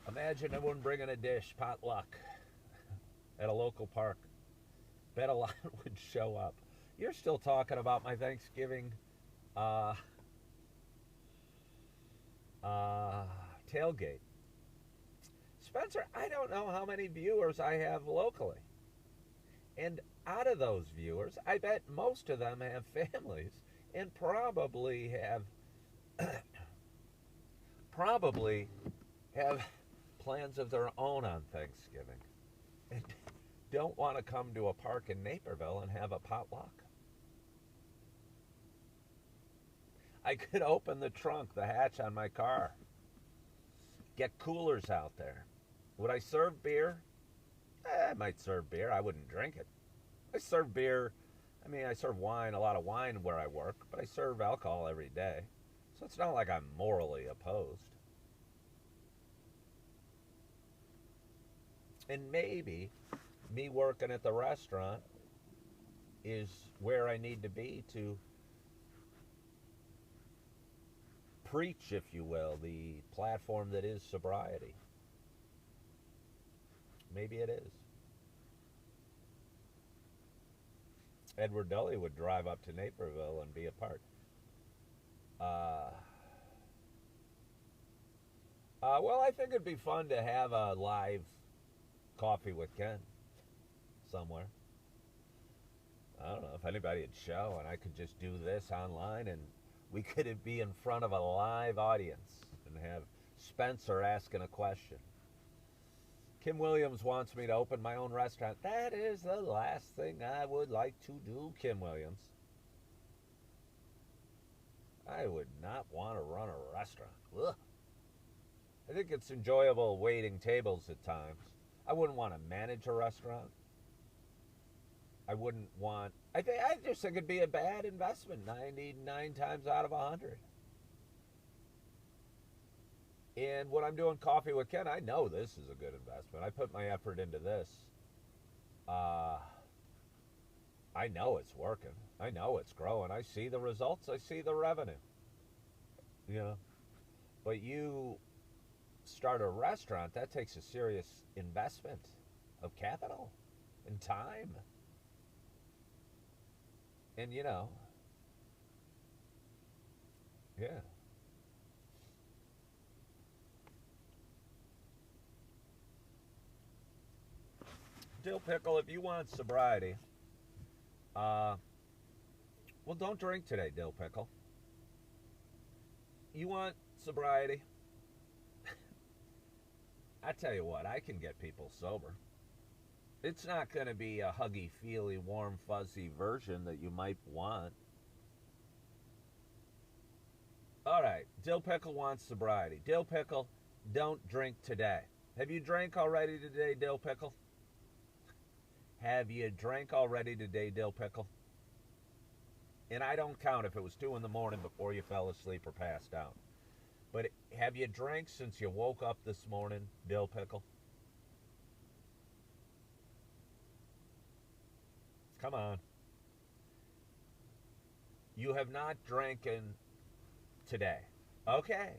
Imagine everyone bringing a dish, potluck, at a local park. Bet a lot would show up. You're still talking about my Thanksgiving tailgate. Spencer, I don't know how many viewers I have locally. And out of those viewers, I bet most of them have families and probably have plans of their own on Thanksgiving and don't want to come to a park in Naperville and have a potluck. I could open the trunk, the hatch on my car, get coolers out there. Would I serve beer? I might serve beer. I wouldn't drink it. I serve beer. I mean, I serve wine, a lot of wine where I work, but I serve alcohol every day. So it's not like I'm morally opposed. And maybe me working at the restaurant is where I need to be to preach, if you will, the platform that is sobriety. Maybe it is. Edward Dully would drive up to Naperville and be a part. Well, I think it'd be fun to have a live coffee with Ken somewhere. I don't know if anybody would show, and I could just do this online, and we could be in front of a live audience and have Spencer asking a question. Kim Williams wants me to open my own restaurant. That is the last thing I would like to do, Kim Williams. I would not want to run a restaurant. Ugh. I think it's enjoyable waiting tables at times. I wouldn't want to manage a restaurant. I just think it'd be a bad investment 99 times out of 100. And when I'm doing Coffee with Ken, I know this is a good investment. I put my effort into this. I know it's working. I know it's growing. I see the results. I see the revenue. You know, but you start a restaurant, that takes a serious investment of capital and time. And, yeah. Dill Pickle, if you want sobriety, uh, well, don't drink today, Dill Pickle. You want sobriety? I tell you what, I can get people sober. It's not going to be a huggy, feely, warm, fuzzy version that you might want. All right, Dill Pickle wants sobriety. Dill Pickle, don't drink today. Have you drank already today, Dill Pickle? Have you drank already today, Dill Pickle? And I don't count if it was 2 in the morning before you fell asleep or passed out. But have you drank since you woke up this morning, Dill Pickle? Come on. You have not drinking today. Okay.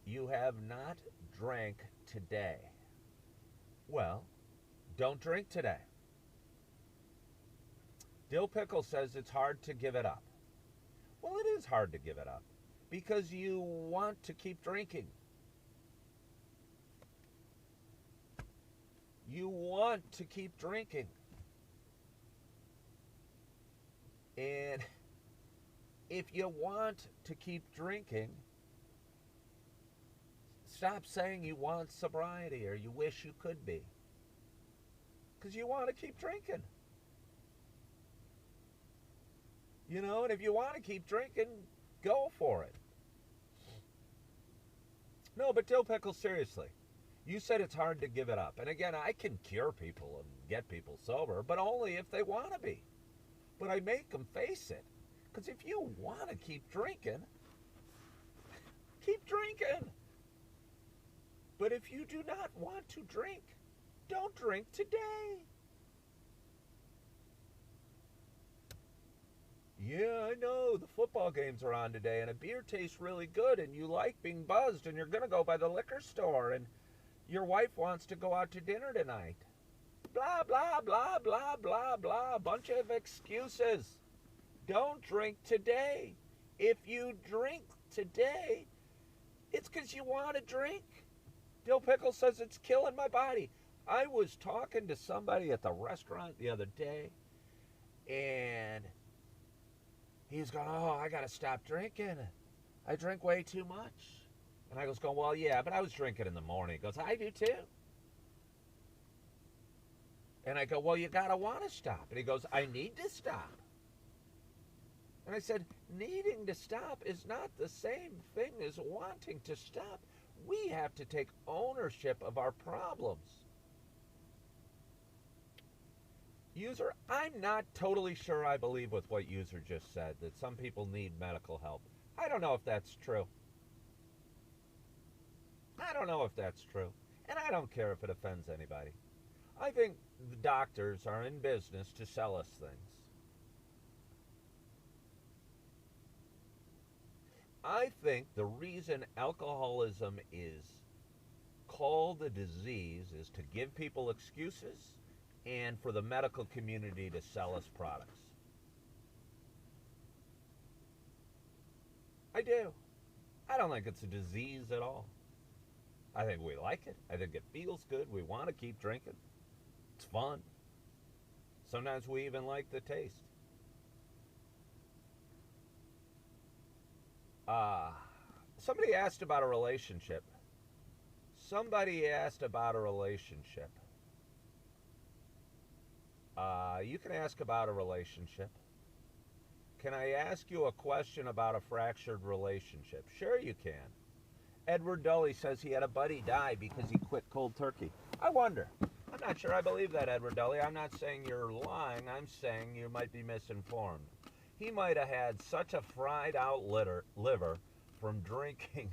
You have not drank today. Well, don't drink today. Dill Pickle says it's hard to give it up. Well, it is hard to give it up because you want to keep drinking. You want to keep drinking. And if you want to keep drinking, stop saying you want sobriety or you wish you could be. Because you want to keep drinking. And if you want to keep drinking, go for it. No, but Dill Pickle, seriously. You said it's hard to give it up. And again, I can cure people and get people sober, but only if they want to be. But I make them face it. Because if you want to keep drinking, keep drinking. But if you do not want to drink, don't drink today. Yeah, I know. The football games are on today, and a beer tastes really good, and you like being buzzed, and you're going to go by the liquor store, and your wife wants to go out to dinner tonight. Blah, blah, blah, blah, blah, blah. A bunch of excuses. Don't drink today. If you drink today, it's because you want to drink. Dill Pickle says it's killing my body. I was talking to somebody at the restaurant the other day, and he's going, oh, I got to stop drinking. I drink way too much. And I was going, well, yeah, but I was drinking in the morning. He goes, I do too. And I go, well, you got to want to stop. And he goes, I need to stop. And I said, needing to stop is not the same thing as wanting to stop. We have to take ownership of our problems. User, I'm not totally sure I believe with what User just said, that some people need medical help. I don't know if that's true. I don't know if that's true. And I don't care if it offends anybody. I think the doctors are in business to sell us things. I think the reason alcoholism is called a disease is to give people excuses and for the medical community to sell us products. I do. I don't think it's a disease at all. I think we like it. I think it feels good. We want to keep drinking. It's fun. Sometimes we even like the taste. Somebody asked about a relationship. Somebody asked about a relationship. You can ask about a relationship. Can I ask you a question about a fractured relationship? Sure you can. Edward Dully says he had a buddy die because he quit cold turkey. I wonder. I'm not sure I believe that, Edward Dully. I'm not saying you're lying. I'm saying you might be misinformed. He might have had such a fried out liver from drinking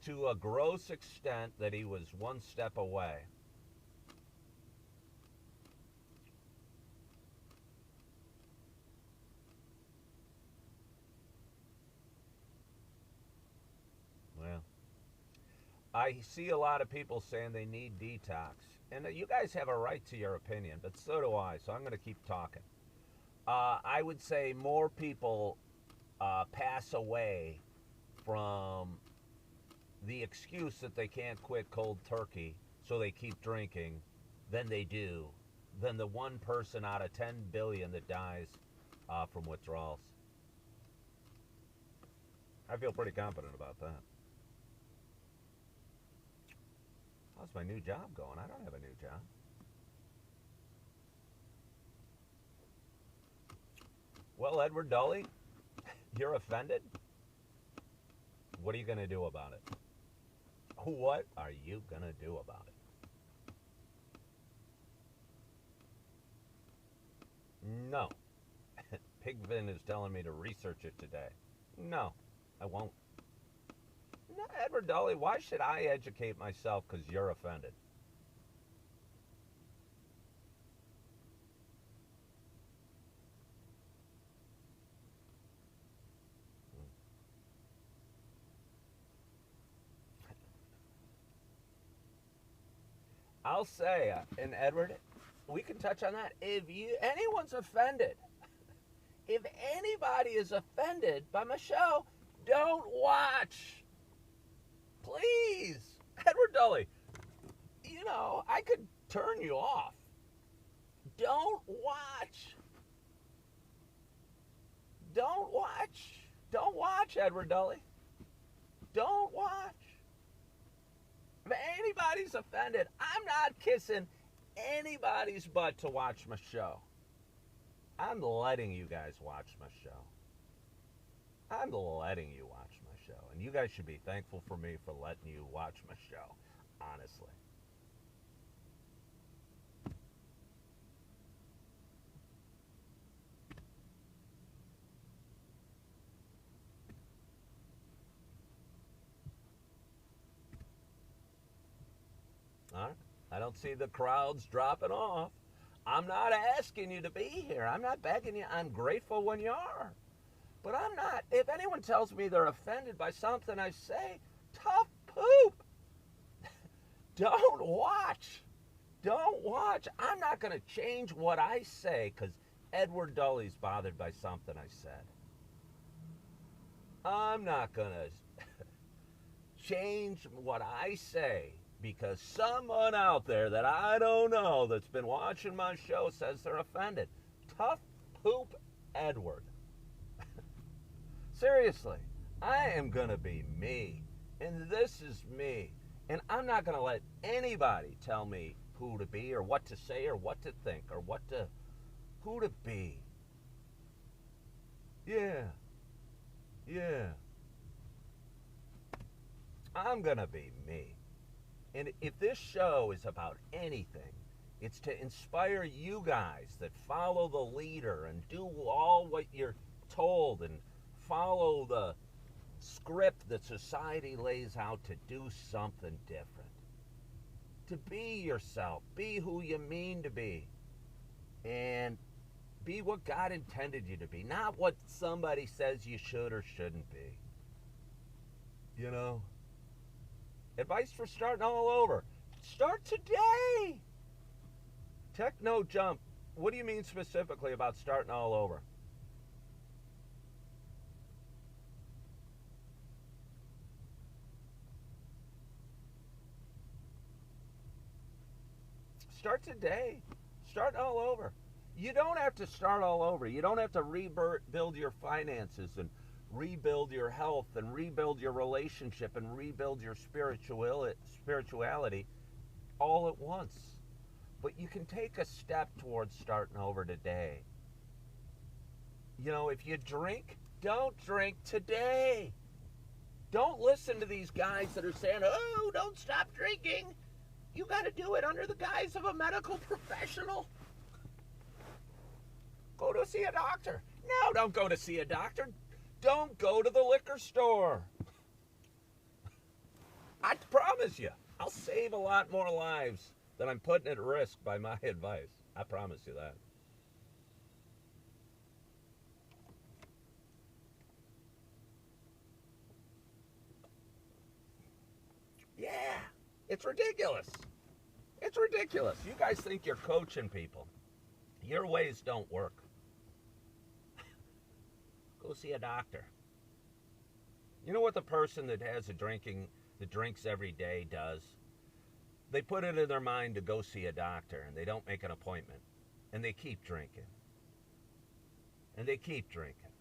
to a gross extent that he was one step away. I see a lot of people saying they need detox. And you guys have a right to your opinion, but so do I. So I'm going to keep talking. I would say more people pass away from the excuse that they can't quit cold turkey, so they keep drinking, than they do, than the one person out of 10 billion that dies from withdrawals. I feel pretty confident about that. How's my new job going? I don't have a new job. Well, Edward Dully, you're offended? What are you going to do about it? What are you going to do about it? No. Pigvin is telling me to research it today. No, I won't. No, Edward Dully, why should I educate myself because you're offended? I'll say, and Edward, we can touch on that. If anyone's offended, if anybody is offended by my show, don't watch. Please. Edward Dully, I could turn you off. Don't watch. Don't watch. Don't watch, Edward Dully. Don't watch. If anybody's offended, I'm not kissing anybody's butt to watch my show. I'm letting you guys watch my show. I'm letting you watch my show. And you guys should be thankful for me for letting you watch my show. Honestly. All right? I don't see the crowds dropping off. I'm not asking you to be here. I'm not begging you. I'm grateful when you are. But I'm not. If anyone tells me they're offended by something I say, tough poop. Don't watch. Don't watch. I'm not going to change what I say because Edward Dully's bothered by something I said. I'm not going to change what I say because someone out there that I don't know that's been watching my show says they're offended. Tough poop, Edward. Seriously, I am going to be me, and this is me, and I'm not going to let anybody tell me who to be or what to say or what to think or who to be. Yeah. I'm going to be me. And if this show is about anything, it's to inspire you guys that follow the leader and do all what you're told and follow the script that society lays out to do something different. To be yourself, be who you mean to be, and be what God intended you to be, not what somebody says you should or shouldn't be. Advice for starting all over. Start today. Techno jump. What do you mean specifically about starting all over? Start today. Start all over. You don't have to start all over. You don't have to rebuild your finances and rebuild your health and rebuild your relationship and rebuild your spirituality all at once. But you can take a step towards starting over today. If you drink, don't drink today. Don't listen to these guys that are saying, oh, don't stop drinking. You got to do it under the guise of a medical professional. Go to see a doctor. No, don't go to see a doctor. Don't go to the liquor store. I promise you, I'll save a lot more lives than I'm putting at risk by my advice. I promise you that. Yeah, It's ridiculous. It's ridiculous. You guys think you're coaching people. Your ways don't work. Go see a doctor. You know what the person that drinks every day does? They put it in their mind to go see a doctor, and they don't make an appointment. And they keep drinking. And they keep drinking.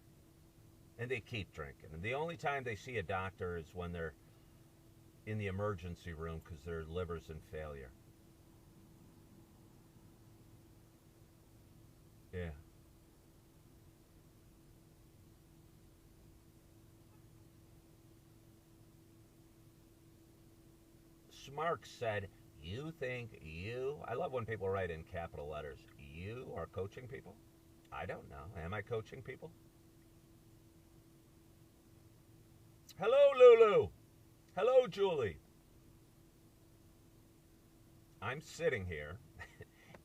And they keep drinking. And the only time they see a doctor is when they're in the emergency room because their liver's in failure. Yeah. Smark said, I love when people write in capital letters, you are coaching people? I don't know. Am I coaching people? Hello, Lulu. Hello, Julie. I'm sitting here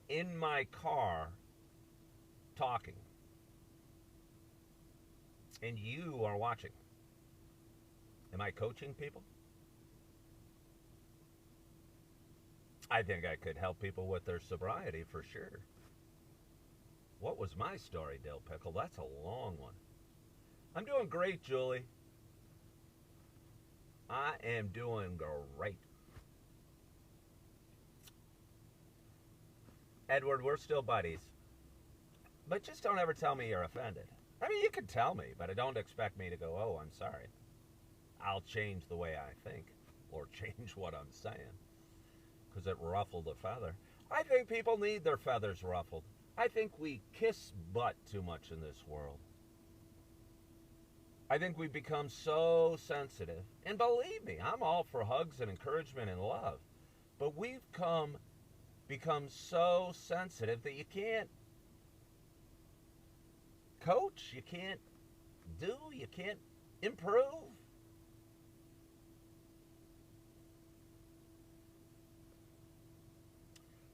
in my car talking, and you are watching. Am I coaching people? I think I could help people with their sobriety for sure. What was my story, Dill Pickle? That's a long one. I'm doing great, Julie. I am doing great. Edward, we're still buddies. But just don't ever tell me you're offended. I mean, you can tell me, but don't expect me to go, oh, I'm sorry. I'll change the way I think or change what I'm saying because it ruffled a feather. I think people need their feathers ruffled. I think we kiss butt too much in this world. I think we've become so sensitive. And believe me, I'm all for hugs and encouragement and love. But we've become so sensitive that you can't coach, you can't you can't improve.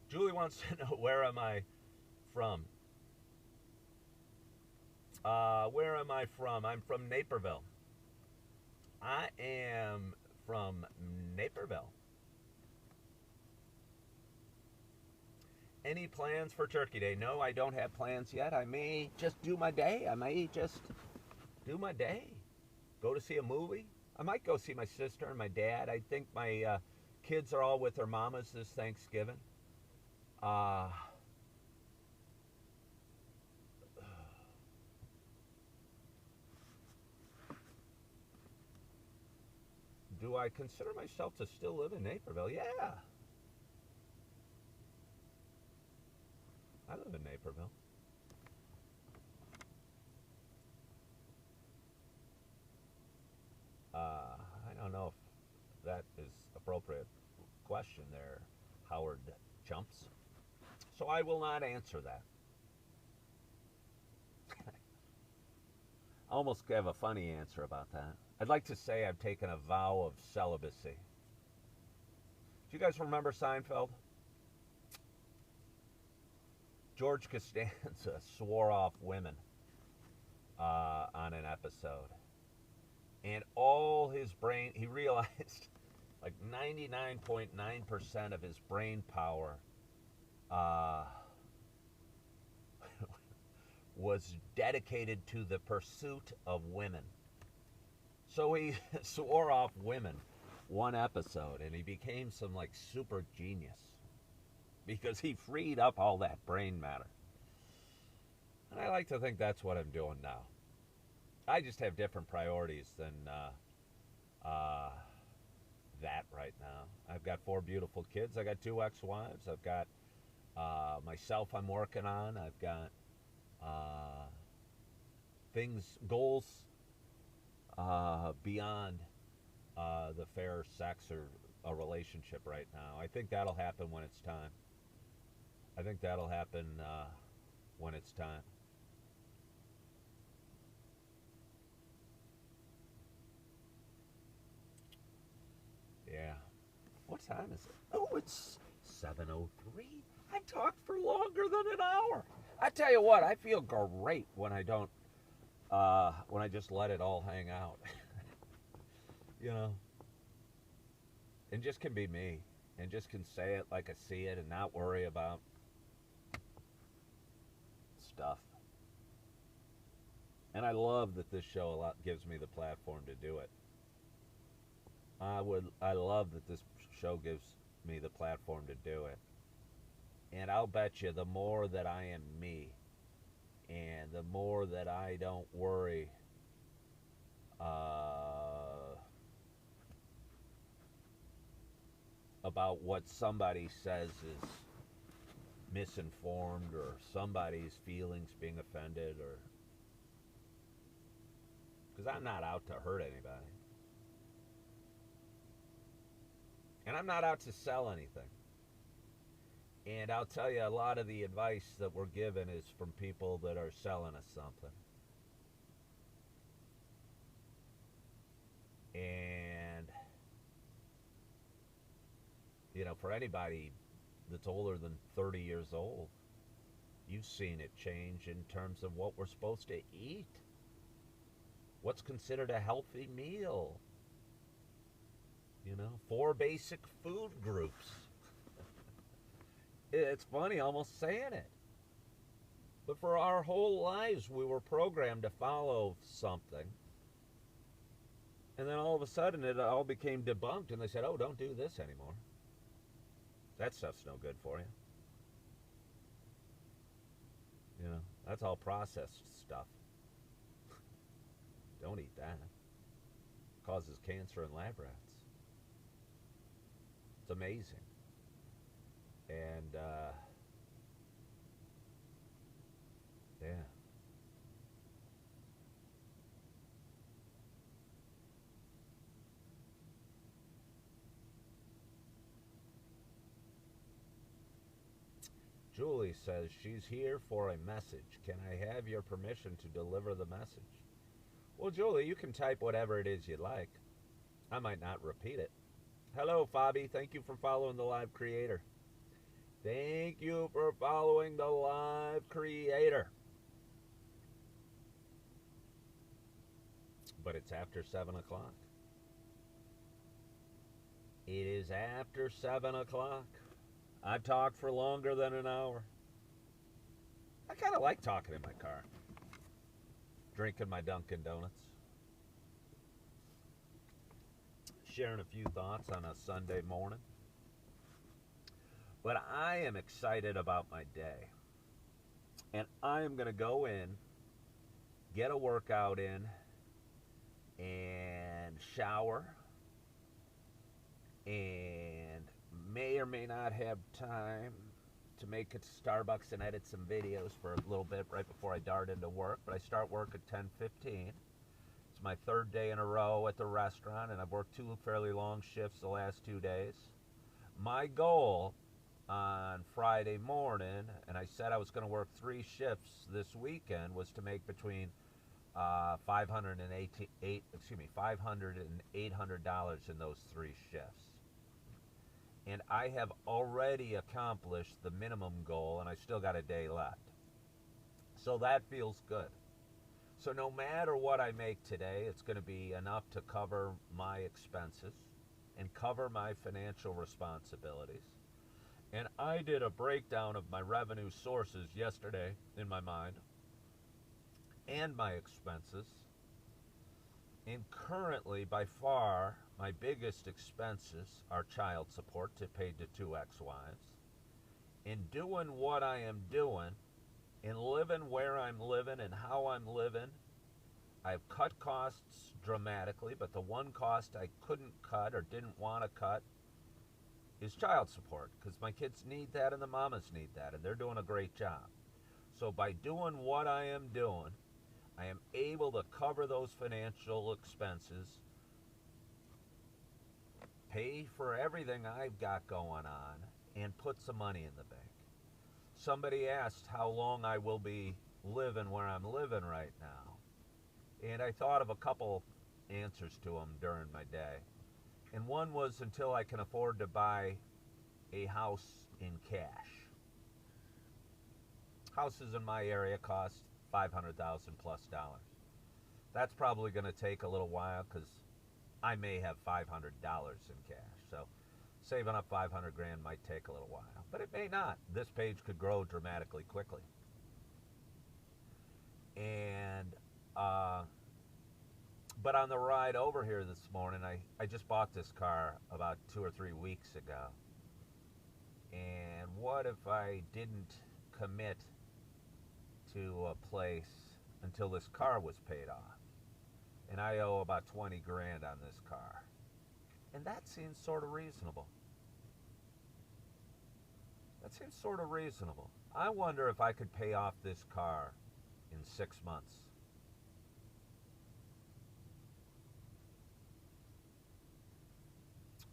Julie wants to know, where am I from? Where am I from? I'm from Naperville. I am from Naperville. Any plans for Turkey Day? No, I don't have plans yet. I may just do my day. Go to see a movie. I might go see my sister and my dad. I think my kids are all with their mamas this Thanksgiving. Do I consider myself to still live in Naperville? Yeah. I live in Naperville. I don't know if that is appropriate question there, Howard Chumps. So I will not answer that. I almost have a funny answer about that. I'd like to say I've taken a vow of celibacy. Do you guys remember Seinfeld? George Costanza swore off women on an episode. And all his brain, he realized like 99.9% of his brain power was dedicated to the pursuit of women. So he swore off women one episode, and he became some like super genius because he freed up all that brain matter. And I like to think that's what I'm doing now. I just have different priorities than that right now. I've got 4 beautiful kids. I got 2 ex-wives. I've got myself I'm working on. I've got goals beyond the fair sex or a relationship right now. I think that'll happen when it's time. I think that'll happen when it's time. Yeah. What time is it? Oh, it's 7:03. I've talked for longer than an hour. I tell you what, I feel great when I don't, when I just let it all hang out. You know, and just can be me. and just can say it like I see it and not worry about stuff. And I love that this show a lot gives me the platform to do it. I love that this show gives me the platform to do it. And I'll bet you the more that I am me and the more that I don't worry about what somebody says is misinformed or somebody's feelings being offended, or because I'm not out to hurt anybody. And I'm not out to sell anything. And I'll tell you, a lot of the advice that we're given is from people that are selling us something. And, you know, for anybody that's older than 30 years old, you've seen it change in terms of what we're supposed to eat. What's considered a healthy meal? You know, 4 basic food groups. It's funny almost saying it. But for our whole lives, we were programmed to follow something. And then all of a sudden, it all became debunked, and they said, oh, don't do this anymore. That stuff's no good for you. You know, that's all processed stuff. Don't eat that. It causes cancer in lab rats. It's amazing. And, yeah. Julie says she's here for a message. Can I have your permission to deliver the message? Well, Julie, you can type whatever it is you like. I might not repeat it. Hello, Fabi. Thank you for following the live creator. Thank you for following the live creator. But it's after 7 o'clock. It is after 7 o'clock. I've talked for longer than an hour. I kind of like talking in my car, drinking my Dunkin' Donuts, sharing a few thoughts on a Sunday morning. But I am excited about my day. And I am going to go in, get a workout in, and shower, and may or may not have time to make it to Starbucks and edit some videos for a little bit right before I dart into work. But I start work at 10:15. It's my 3rd day in a row at the restaurant, and I've worked 2 fairly long shifts the last 2 days. My goal on Friday morning, and I said I was going to work 3 shifts this weekend, was to make between $500 and $800 in those 3 shifts. And I have already accomplished the minimum goal, and I still got a day left. So that feels good. So no matter what I make today, it's going to be enough to cover my expenses and cover my financial responsibilities. And I did a breakdown of my revenue sources yesterday in my mind and my expenses. And currently, by far, my biggest expenses are child support paid to 2 ex-wives. In doing what I am doing, in living where I'm living and how I'm living, I've cut costs dramatically, but the one cost I couldn't cut or didn't want to cut is child support, because my kids need that and the mamas need that, and they're doing a great job. So by doing what I am doing, I am able to cover those financial expenses, pay for everything I've got going on, and put some money in the bank. Somebody asked how long I will be living where I'm living right now. And I thought of a couple answers to them during my day. And one was until I can afford to buy a house in cash. Houses in my area cost $500,000 plus. That's probably going to take a little while because I may have $500 in cash. So Saving up 500 grand might take a little while, but it may not. This page could grow dramatically quickly. And, but on the ride over here this morning, I just bought this car about 2 or 3 weeks ago. And what if I didn't commit to a place until this car was paid off? And I owe about 20 grand on this car. And that seems sort of reasonable. That seems sort of reasonable. I wonder if I could pay off this car in 6 months.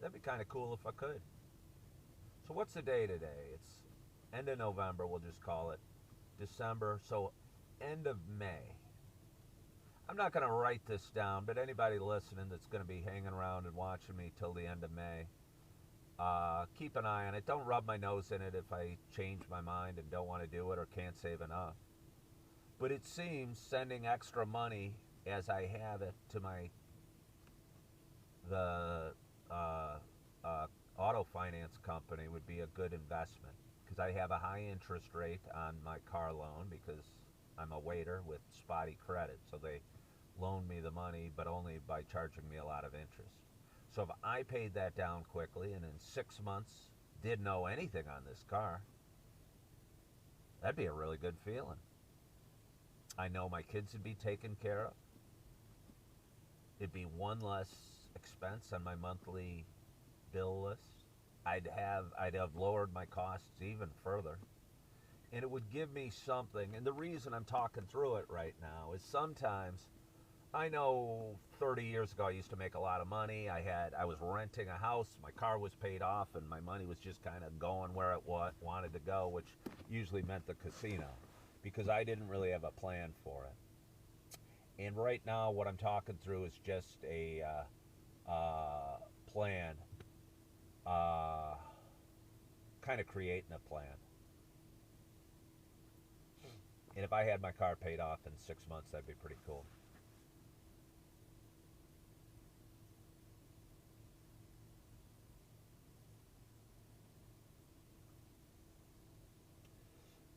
That'd be kind of cool if I could. So what's the day today? It's end of November, we'll just call it. December, so end of May. I'm not going to write this down, but anybody listening that's going to be hanging around and watching me till the end of May, keep an eye on it. Don't rub my nose in it if I change my mind and don't want to do it or can't save enough. But it seems sending extra money as I have it to the auto finance company would be a good investment, because I have a high interest rate on my car loan because I'm a waiter with spotty credit, so they loan me the money, but only by charging me a lot of interest. So if I paid that down quickly and in 6 months didn't owe anything on this car, that'd be a really good feeling. I know my kids would be taken care of. It'd be one less expense on my monthly bill list. I'd have lowered my costs even further. And it would give me something. And the reason I'm talking through it right now is sometimes, I know 30 years ago I used to make a lot of money. I was renting a house, my car was paid off, and my money was just kind of going where it wanted to go, which usually meant the casino, because I didn't really have a plan for it. And right now what I'm talking through is just a plan, kind of creating a plan. And if I had my car paid off in 6 months, that'd be pretty cool.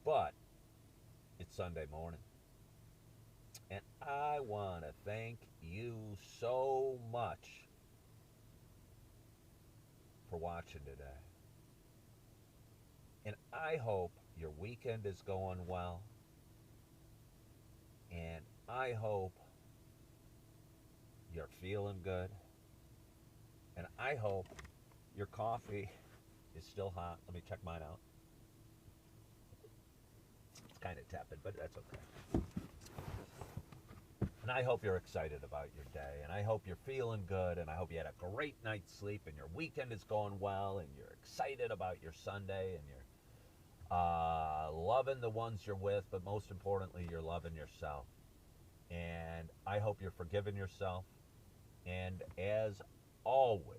But it's Sunday morning. And I want to thank you so much for watching today. And I hope your weekend is going well. And I hope you're feeling good. And I hope your coffee is still hot. Let me check mine out. It's kind of tepid, but that's okay. And I hope you're excited about your day. And I hope you're feeling good. And I hope you had a great night's sleep. And your weekend is going well. And you're excited about your Sunday. And you're loving the ones you're with, but most importantly, you're loving yourself. And I hope you're forgiving yourself. And as always,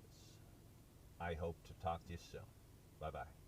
I hope to talk to you soon. Bye-bye.